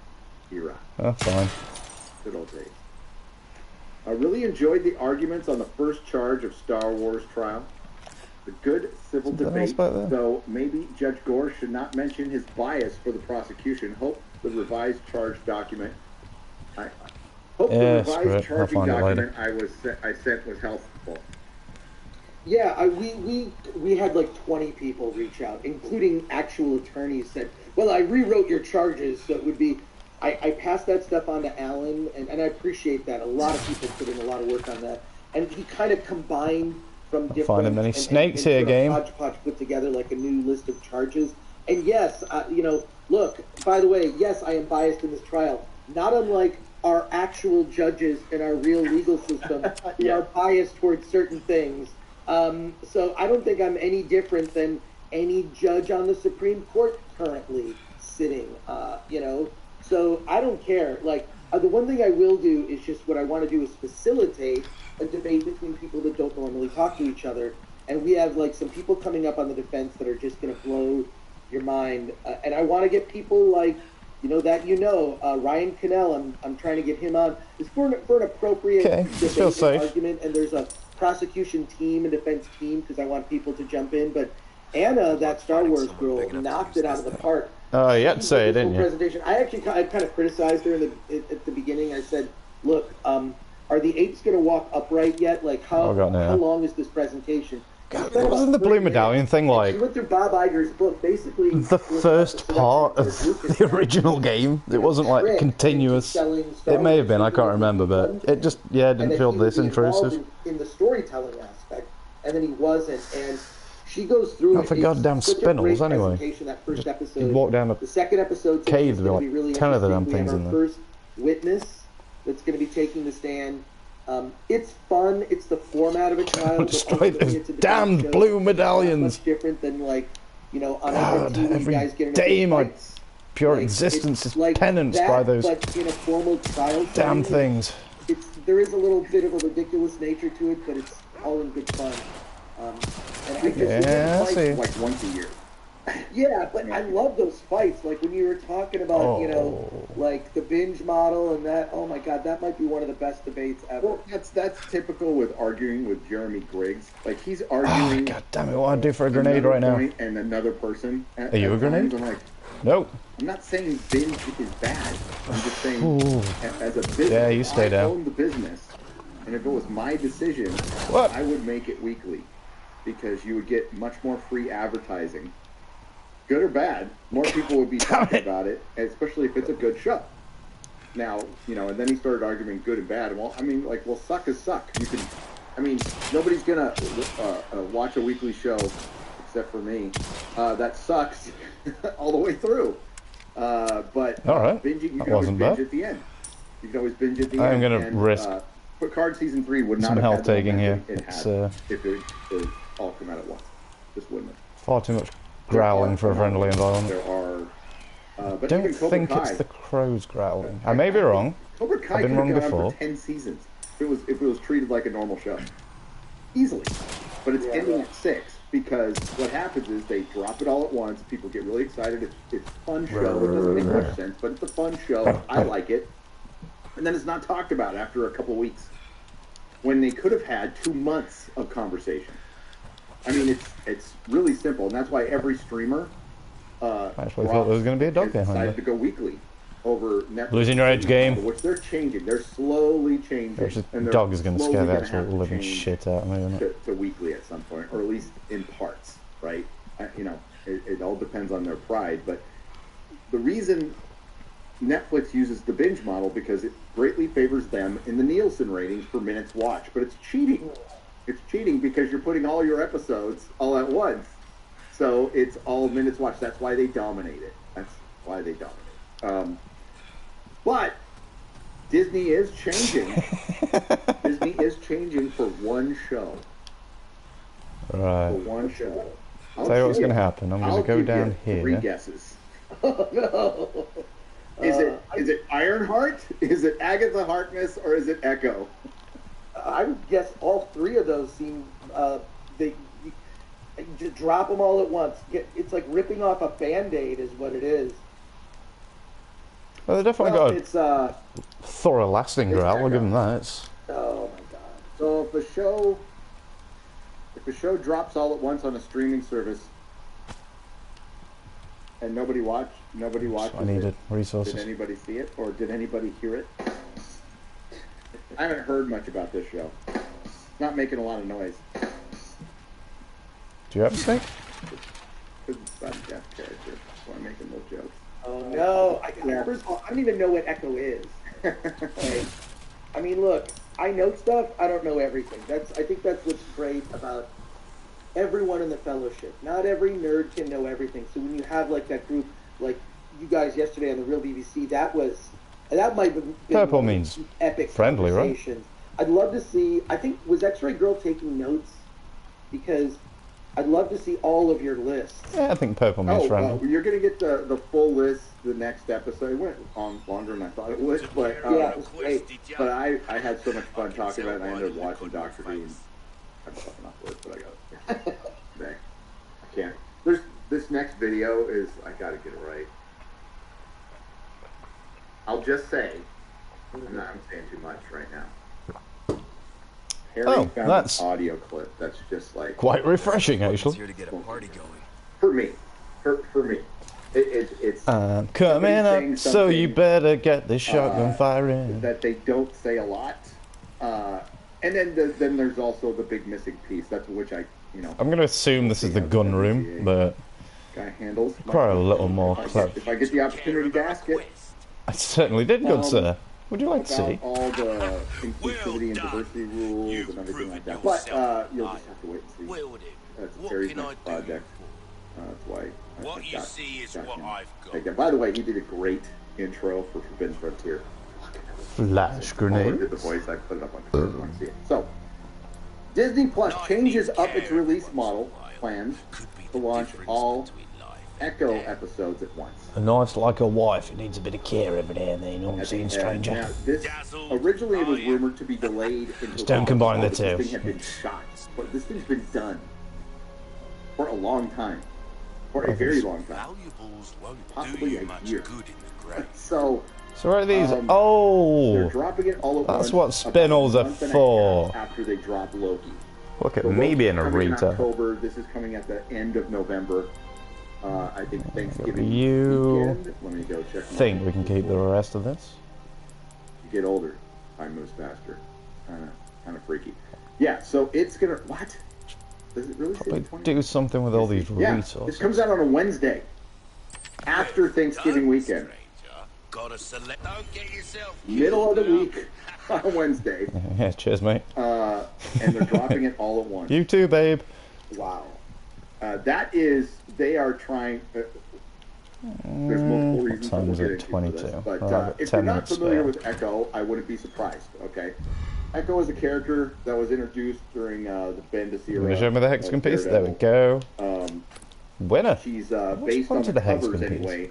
era. That's fine. Good old days. I really enjoyed the arguments on the first charge of Star Wars trial. The good civil debate, though maybe Judge Gore should not mention his bias for the prosecution. Hope the revised charge document. I hope the revised charging document I sent was helpful. Yeah, we had like 20 people reach out, including actual attorneys. Said, "Well, I rewrote your charges, so it would be." I passed that stuff on to Alan, and I appreciate that. A lot of people put in a lot of work on that, and he kind of combined from different. Finding many snakes here, game. Hodgepodge put together like a new list of charges, and yes, look. By the way, yes, I am biased in this trial, not unlike our actual judges in our real legal system who are biased towards certain things. So I don't think I'm any different than any judge on the Supreme Court currently sitting. So I don't care. Like, the one thing I will do is just what I want to do is facilitate a debate between people that don't normally talk to each other. And we have like some people coming up on the defense that are just going to blow your mind. And I want to get people like, Ryan Cannell. I'm trying to get him on. It's for an appropriate debate argument. And there's a prosecution team and defense team because I want people to jump in. But Anna, that Star Wars girl, knocked it out of the park. Oh, you had to say it, didn't you? Presentation. I kind of criticized her at the beginning. I said, "Look, are the apes going to walk upright yet? Like, how long is this presentation?" God, wasn't the Blue Medallion thing like? She went through Bob Iger's book, basically. The first part of the original game. It wasn't like continuous. It may have been. I can't remember, but it just didn't feel this intrusive. In the storytelling aspect, and then he wasn't, and. She goes through not for goddamn spinels, anyway. That first episode. You walk down the second episode cave, there were like really 10 of the damn things in there. First witness that's going to be taking the stand. It's fun. It's the format of a trial. Destroy those damned blue medallions. Much different than on every day my pure existence is penanced by those in a formal trial damn things. There is a little bit of a ridiculous nature to it, but it's all in good fun. And I see. Like once a year. Yeah, but I love those fights. Like when you were talking about, like the binge model and that. Oh my God, that might be one of the best debates ever. Well, that's typical with arguing with Jeremy Griggs. Like he's arguing. God damn it! What do I do for a grenade right now? And another person. Are you a grenade? I'm like, nope. I'm not saying binge is bad. I'm just saying as a business, you stay down. I own the business, and if it was my decision, I would make it weekly. Because you would get much more free advertising. Good or bad, more people would be talking about it, especially if it's a good show. Now, and then he started arguing good and bad. Well, suck is suck. Nobody's gonna watch a weekly show, except for me, that sucks all the way through. But binging, you can always binge at the end. You can always binge at the end. I'm gonna risk Picard season 3 would not some have health had taking here. If it all come out at once. Just wouldn't have. Far too much growling for a friendly environment. There are. I don't think it's the crows growling. I may be wrong. Cobra Kai I've been wrong before. For 10 seasons. If it was treated like a normal show, easily. But it's ending at 6 because what happens is they drop it all at once. People get really excited. It's a fun show. It doesn't make much sense, but it's a fun show. I like it. And then it's not talked about after a couple of weeks. When they could have had 2 months of conversation. I mean, it's really simple, and that's why every streamer I actually thought there was going to be a dog behind decided to you. go weekly over Netflix. Losing your edge game. Which they're changing. They're slowly changing. There's a and dog is going to scare the gonna actual have to living change shit out of me, isn't it? to weekly at some point, or at least in parts, right? You know, it all depends on their pride, but the reason Netflix uses the binge model because it greatly favors them in the Nielsen ratings for minutes watched, but it's cheating. It's cheating because you're putting all your episodes all at once. So it's all minutes watched. That's why they dominate it. That's why they dominate. But Disney is changing. Disney is changing for one show. Right. For one show. I'll tell you what's going to happen. I'm going to go down here. 3 guesses. Oh, no. Is it Ironheart? Is it Agatha Harkness? Or is it Echo? I would guess all 3 of those seem you just drop them all at once. It's like ripping off a Band-Aid is what it is. Well, they definitely got it's thorough lasting growl. I'll give them that. Oh my god! So if a show drops all at once on a streaming service and nobody watches I needed resources. Did anybody see it or did anybody hear it? I haven't heard much about this show. It's not making a lot of noise. Do you have a snake? Because it's not a deaf character, so I'm making those jokes. Oh no! First of all, I don't even know what Echo is. Like, I mean, look, I know stuff. I don't know everything. I think that's what's great about everyone in the fellowship. Not every nerd can know everything. So when you have like that group, like you guys yesterday on the Real BBC, that might have been Purple means epic friendly, right? I'd love to see. I think was X-Ray Girl taking notes because I'd love to see all of your lists. Yeah, I think purple means friendly. Well, you're going to get the full list the next episode. It went on longer than I thought it would, but yeah, it was great. But I had so much fun talking about it, and I ended up watching Dr. Dean. I'm fucking off words, but I got it. Dang. I can't. This next video is, I got to get it right. I'll just say, I'm saying too much right now. Harry found that's an audio clip that's just like quite refreshing, actually. Here to get a party going. For me, for me, it's. I'm coming up, so you better get this shotgun firing. That they don't say a lot, and then there's also the big missing piece. That's which I'm going to assume this is the gun room, but guy handles probably a little more clever. If I get the opportunity to ask it, I certainly did, good sir. Would you like to see? All the inclusivity and diversity rules and everything like that. But you'll just have to wait and see. That's Terry's next project. That's why. What you see is what I've got. By the way, he did a great intro for Forbidden Frontier. Flash grenade. Did the voice? I put it up on Twitter if you want to see it. So, Disney Plus changes up its release model plans to launch all Echo episodes at once. A nice like a wife, it needs a bit of care every now and then, you know what I'm saying, stranger? Now, this originally it was rumored to be delayed until don't combine the two. This thing had been shot, but this thing's been done for a long time, for a very long time, possibly a year. So where are these? They're dropping it all at once. That's what spin-offs are for. After they drop Loki. Look at me being a reader. October. This is coming at the end of November. I think Thanksgiving weekend. Let me go check. Think we can keep the rest of this? You get older, time moves faster. Kind of freaky. Yeah, so it's gonna what? Does it really say do something with all these resources? This comes out on a Wednesday after Thanksgiving weekend. Middle of the week on Wednesday. Yeah, cheers, mate. And they're dropping it all at once. You too, babe. Wow. They are trying. There's multiple reasons What time we'll is get it? into 22. this, but Right, if you're 10 not minutes familiar spare. with Echo, I wouldn't be surprised. Okay, Echo is a character that was introduced during the Bendis era. Can you show me the hexagon piece? There we go. Winner. She's based on the covers anyway,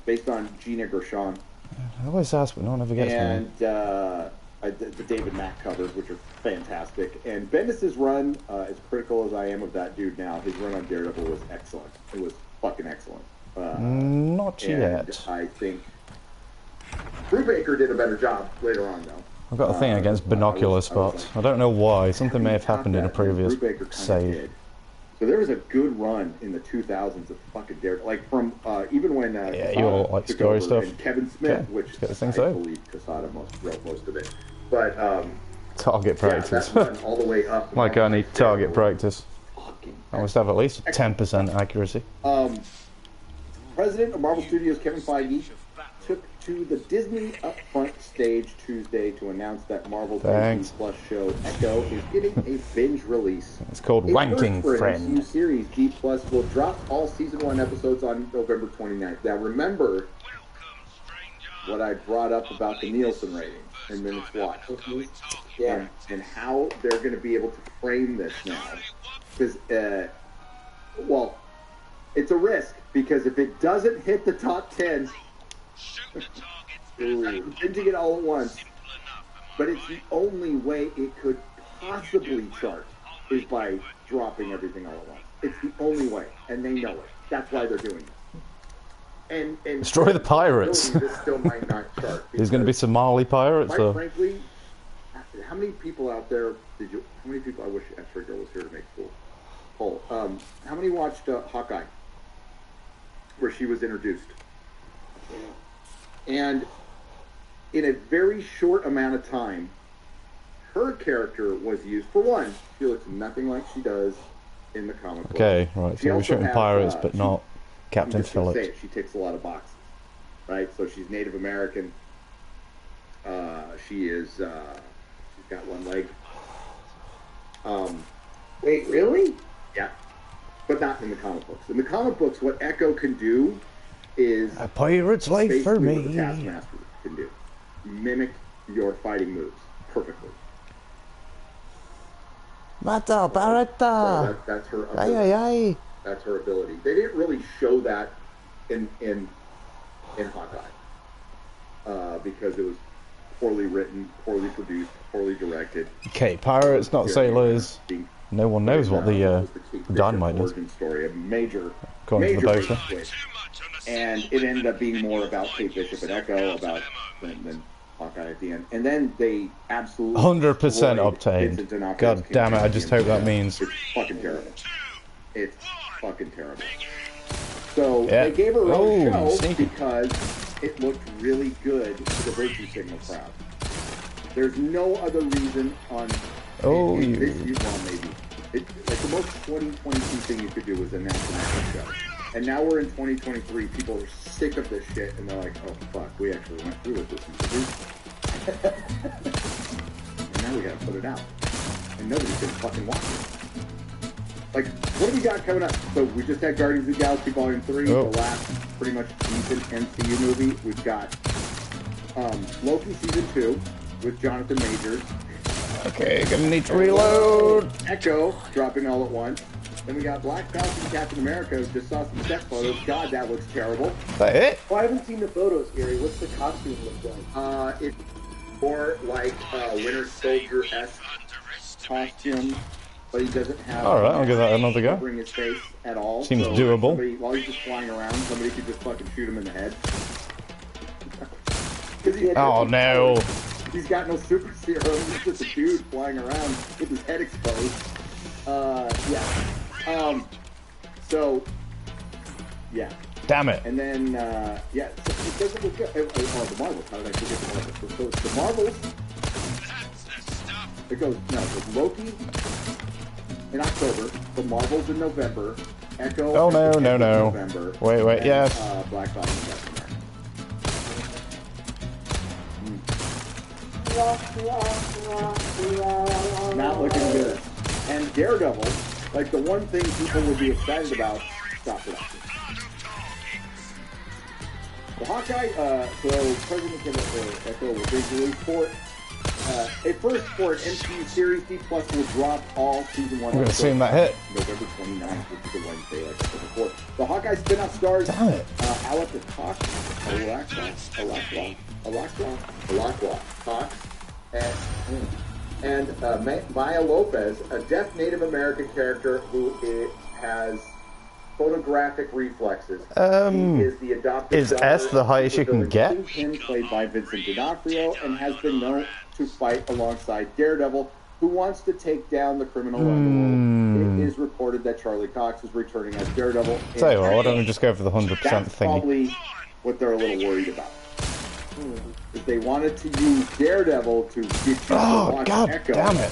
based on Gina Gershon. I always ask, but no one ever gets and the David Mack covers, which are fantastic. And Bendis' run, as critical as I am of that dude now, his run on Daredevil was excellent. It was fucking excellent. Not yet. I think Brubaker did a better job later on, though. I've got a thing against binocular spots. I don't know why. Something may have happened in a previous save. So there was a good run in the 2000s of fucking Daredevil, like from even when you all like story stuff. And Kevin Smith, which I believe Quesada wrote most of it, but target practice. That run all the way up. Like I need target practice. I must have at least 10% accuracy. President of Marvel Studios Kevin Feige took to the Disney upfront stage Tuesday to announce that Marvel's Disney Plus show Echo is getting a binge release. It's called Wanking Friend. MCU series D Plus will drop all season 1 episodes on November 29th. Now remember what I brought up about the Nielsen ratings and minutes watched. Yeah, and how they're going to be able to frame this now. Because, well, it's a risk, because if it doesn't hit the top 10, binging it all at once, but it's the only way it could possibly chart is by dropping everything all at once. It's the only way, and they know it. That's why they're doing it. And destroy the pirates. This still might not chart. There's going to be Somali pirates. Quite frankly, how many people out there how many people? I wish X-Ray Girl was here to make school. Poll. How many watched Hawkeye, where she was introduced? And in a very short amount of time, her character was used. For one, she looks nothing like she does in the comic book. Okay, right. So we're shooting pirates, but not Captain Phillips. Say it, she ticks a lot of boxes, right? So she's Native American. She's got one leg. Wait, really? Yeah, but not in the comic books. In the comic books, what Echo can do is a pirate's life for me. What the Taskmaster can do: mimic your fighting moves perfectly. Mata, barata. So that's her ability. That's her ability. They didn't really show that in Hawkeye because it was poorly written, poorly produced, poorly directed. Okay, pirates, not sailors. No one knows what the dynamite is. Story, a major, according to the poster. And it ended up being more about Kate Bishop and Echo, than Hawkeye at the end. And then they absolutely 100% obtained. God damn it! I just hope that means it's fucking terrible. It's fucking terrible. So they gave her her own show because it looked really good to the Virtue Signal crowd. There's no other reason on this maybe. Like the most 2022 thing you could do was announce an Echo show. And now we're in 2023. People are sick of this shit, and they're like, "Oh fuck, we actually went through with this and now we gotta put it out, and nobody's gonna fucking watch it." Like, what have we got coming up? So we just had Guardians of the Galaxy Volume 3, the last pretty much decent MCU movie. We've got Loki Season 2 with Jonathan Majors. Okay, gonna need to reload. Echo dropping all at once. Then we got Black Falcon, Captain America. Just saw some set photos. God, that looks terrible. Is that it? Well, I haven't seen the photos, Gary. What's the costume look like? It's more like Winter Soldier-esque costume, but he doesn't have. All right, I'll give that another go. Covering his face at all. Seems doable. While he's just flying around, somebody could just fucking shoot him in the head. Oh no! He's got no super serum. He's just a dude flying around with his head exposed. So, yeah. Damn it. And then, so it doesn't look good. The Marvels. How did I forget the Marvels? So it's the Marvels. It goes, it's Loki in October, the Marvels in November, Echo. Oh, no. November, wait, and, yes. Black Falcon, Captain America. Not looking good. And Daredevil, like the one thing people would be excited about, stop production. The Hawkeye, so President Echo will big release for for an MCU series, D Plus will drop all season 1. We're going to see that hit. November 29th, which is the Wednesday, like I said before. The Hawkeye spin-off stars Alakwa Cox, and Maya Lopez, a deaf Native American character who has photographic reflexes. She is the adopted is S the highest you can get? Kingpin, played by Vincent D'Onofrio, and has been known to fight alongside Daredevil, who wants to take down the criminal underworld. It is reported that Charlie Cox is returning as Daredevil. Tell you what, why don't we just go for the 100% That's thingy? probably what they're a little worried about. If they wanted to use Daredevil to get you to watch God Echo, damn it.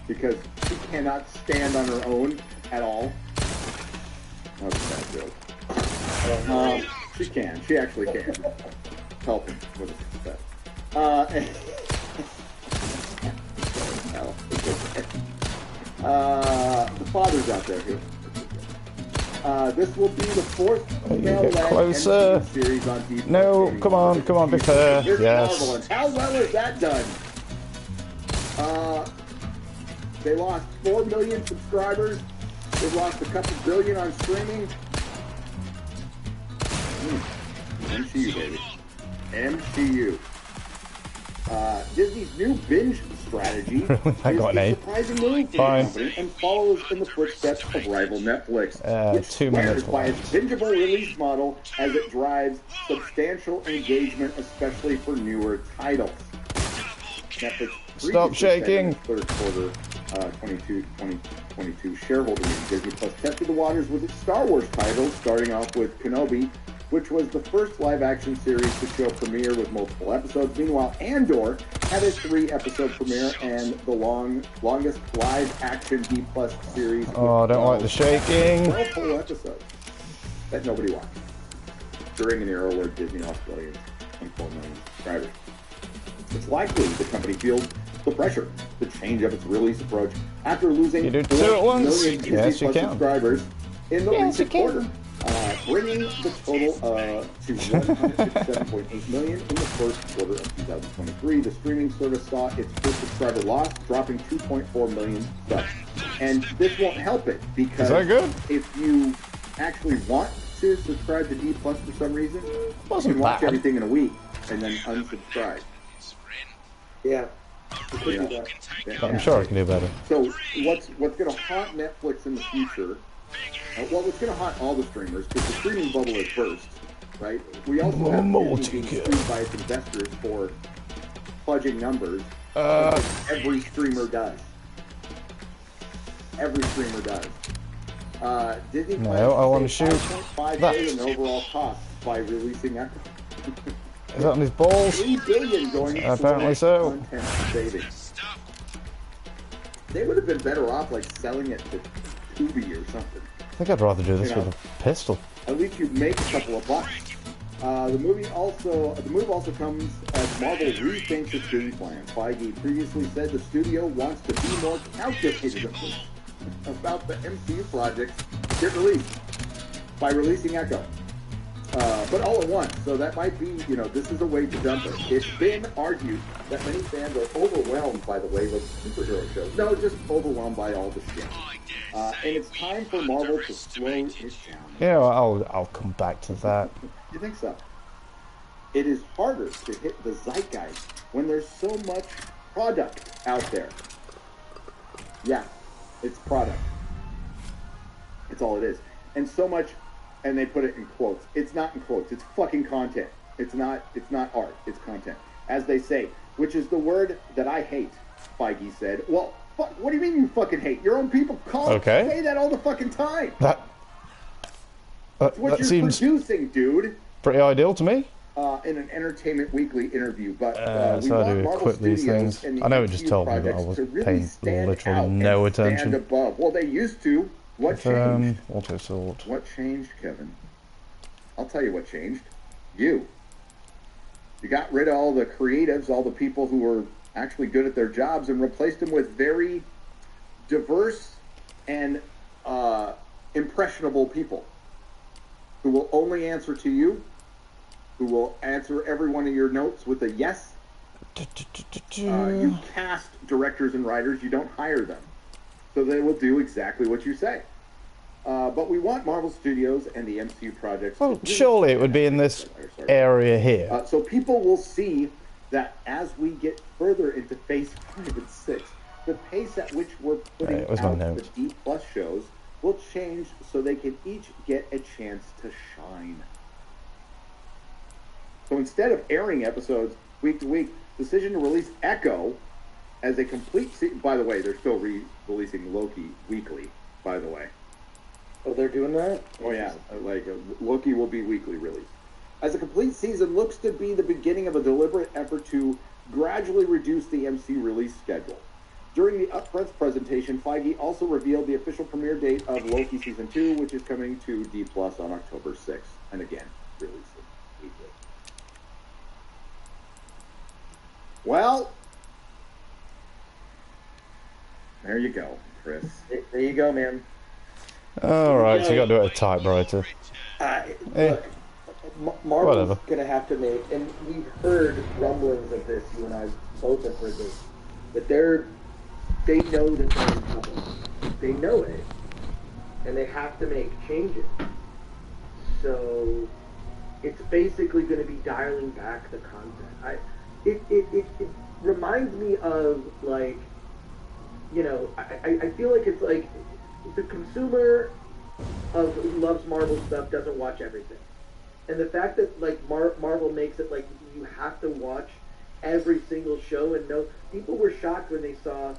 because she cannot stand on her own at all. That was a bad joke. She can. She actually can. Help him with his success. The father's out there here. This will be the fourth female-led series on TV. No, come on, be fair. Yes. Marvelous. How well is that done? They lost 4 million subscribers. They've lost a couple billion on streaming. MCU, baby. MCU. Disney's new binge strategy I got is a surprising move for the company and follows in the footsteps of rival Netflix, which 2 minutes swears by its bingeable release model as it drives substantial engagement, especially for newer titles. Netflix Stop shaking. Third quarter 2022 shareholder meeting. Disney Plus tested the waters with its Star Wars titles, starting off with Kenobi, which was the first live-action series to show premiere with multiple episodes. Meanwhile, Andor had a 3-episode premiere and the longest live-action D+ series. Oh, I don't like the shaking. 12 full episodes that nobody watched during an era where Disney lost billions and 4 million subscribers. It's likely the company feels the pressure to change up its release approach after losing 4 million Disney+ subscribers in the recent quarter. Bringing the total to 157.8 million in the first quarter of 2023. The streaming service saw its first subscriber loss, dropping 2.4 million subs. And this won't help it, because if you actually want to subscribe to D+ for some reason, you can watch everything in a week and then unsubscribe. Yeah. I'm sure I can do better. So what's going to haunt Netflix in the future? Well, it's going to haunt all the streamers, because the streaming bubble is burst, right? We also have Disney being sued by its investors for fudging numbers. Every streamer does. Every streamer does. Disney plans to save $5.5 billion in overall costs by releasing Echo. Is that on his balls? $3 billion going apparently so. Content savings. They would have been better off like selling it to Tubi or something. I think I'd rather do this with a pistol. At least you'd make a couple of bucks. The move also comes as Marvel rethinks its game plan. Feige previously said the studio wants to be more calculated about the MCU projects get released by releasing Echo. But all at once, so that might be, this is a way to dump it. It's been argued that many fans are overwhelmed by the wave of superhero shows. No, just overwhelmed by all the shit. And it's time for Marvel to slow it down. Yeah, I'll come back to that. You think so? It is harder to hit the zeitgeist when there's so much product out there. Yeah, it's product. It's all it is. And so much, and they put it in quotes. It's not in quotes. It's fucking content. It's not art. It's content. As they say, which is the word that I hate, Feige said. Well, what do you mean you fucking hate? Your own people say that all the fucking time. It's what you're producing, dude. Pretty ideal to me. In an Entertainment Weekly interview, but we so I want do Marvel quit these Studios things. and the I know it just MCU told me that I projects was to really paying stand literally out no and attention. stand above. Well, they used to. What changed? Auto sort. What changed, Kevin? I'll tell you what changed. You got rid of all the creatives, all the people who were actually good at their jobs, and replaced them with very diverse and impressionable people who will only answer to you, who will answer every one of your notes with a yes. You cast directors and writers, you don't hire them. So they will do exactly what you say. But we want Marvel Studios and the MCU projects. Well, surely it would be in this area here. So people will see that as we get further into Phase 5 and 6, the pace at which we're putting out the D+ shows will change so they can each get a chance to shine. So instead of airing episodes week to week, decision to release Echo As a complete by the way, they're still releasing Loki weekly, by the way. Oh, they're doing that? Oh, yeah. Loki will be weekly release. As a complete season looks to be the beginning of a deliberate effort to gradually reduce the MC release schedule. During the upfront presentation, Feige also revealed the official premiere date of Loki Season 2, which is coming to D+ on October 6th. And again, releasing weekly. Well, there you go, Chris. There you go, man. Alright, so you got to do it at a typewriter. Look, Marvel's going to have to make, and we've heard rumblings of this, you and I both have heard this, that they know that they're in trouble. They know it, and they have to make changes. So it's basically going to be dialing back the content. It reminds me of, like, you know, I feel like it's like the consumer who loves Marvel stuff doesn't watch everything. And the fact that, like, Marvel makes it like you have to watch every single show and know, people were shocked when they saw,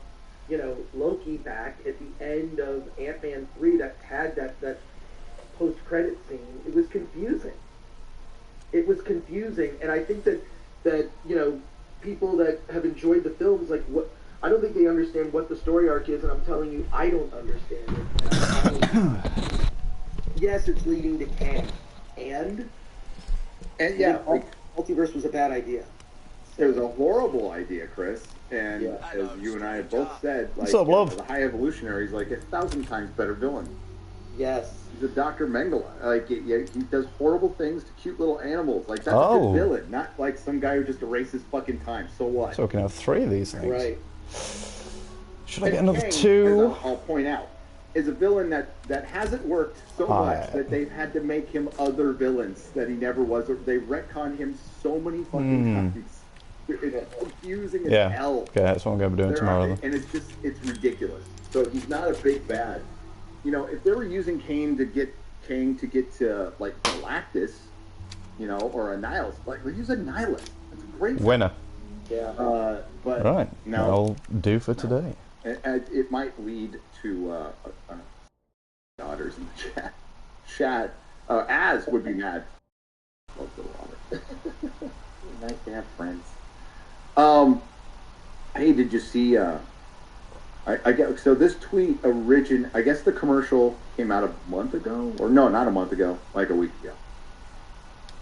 you know, Loki back at the end of Ant-Man 3 that had that post-credit scene. It was confusing. And I think that you know, people that have enjoyed the films, like, what, I don't think they understand what the story arc is, and I'm telling you, I don't understand it. Yes, it's leading to Kang. And yeah, multiverse was a bad idea. It was a horrible idea, Chris. And as you and I have both said, like, what's up, love? The High Evolutionary is like 1,000 times better villain. Yes. He's a Dr. Mengele. Like, he does horrible things to cute little animals. Like, that's a good villain, not like some guy who just erases fucking time. So what? So we can have 3 of these things. Right. Should I get another 2? I'll point out, is a villain that hasn't worked so much that they've had to make him other villains that he never was. They retcon him so many fucking times. It's confusing as hell. Okay, that's what I'm going to be doing tomorrow. And it's ridiculous. So he's not a big bad. You know, if they were using Kang to get to, like, Galactus, you know, or a Nihilus, like, we use a Nihilus. That's a great winner. Yeah. But right. No, I'll do for today. It might lead to daughters in the chat. Az would be mad. Love the water. Nice to have friends. Hey, did you see? I guess so. This tweet I guess the commercial came out a month ago, or no, not a month ago, like a week ago.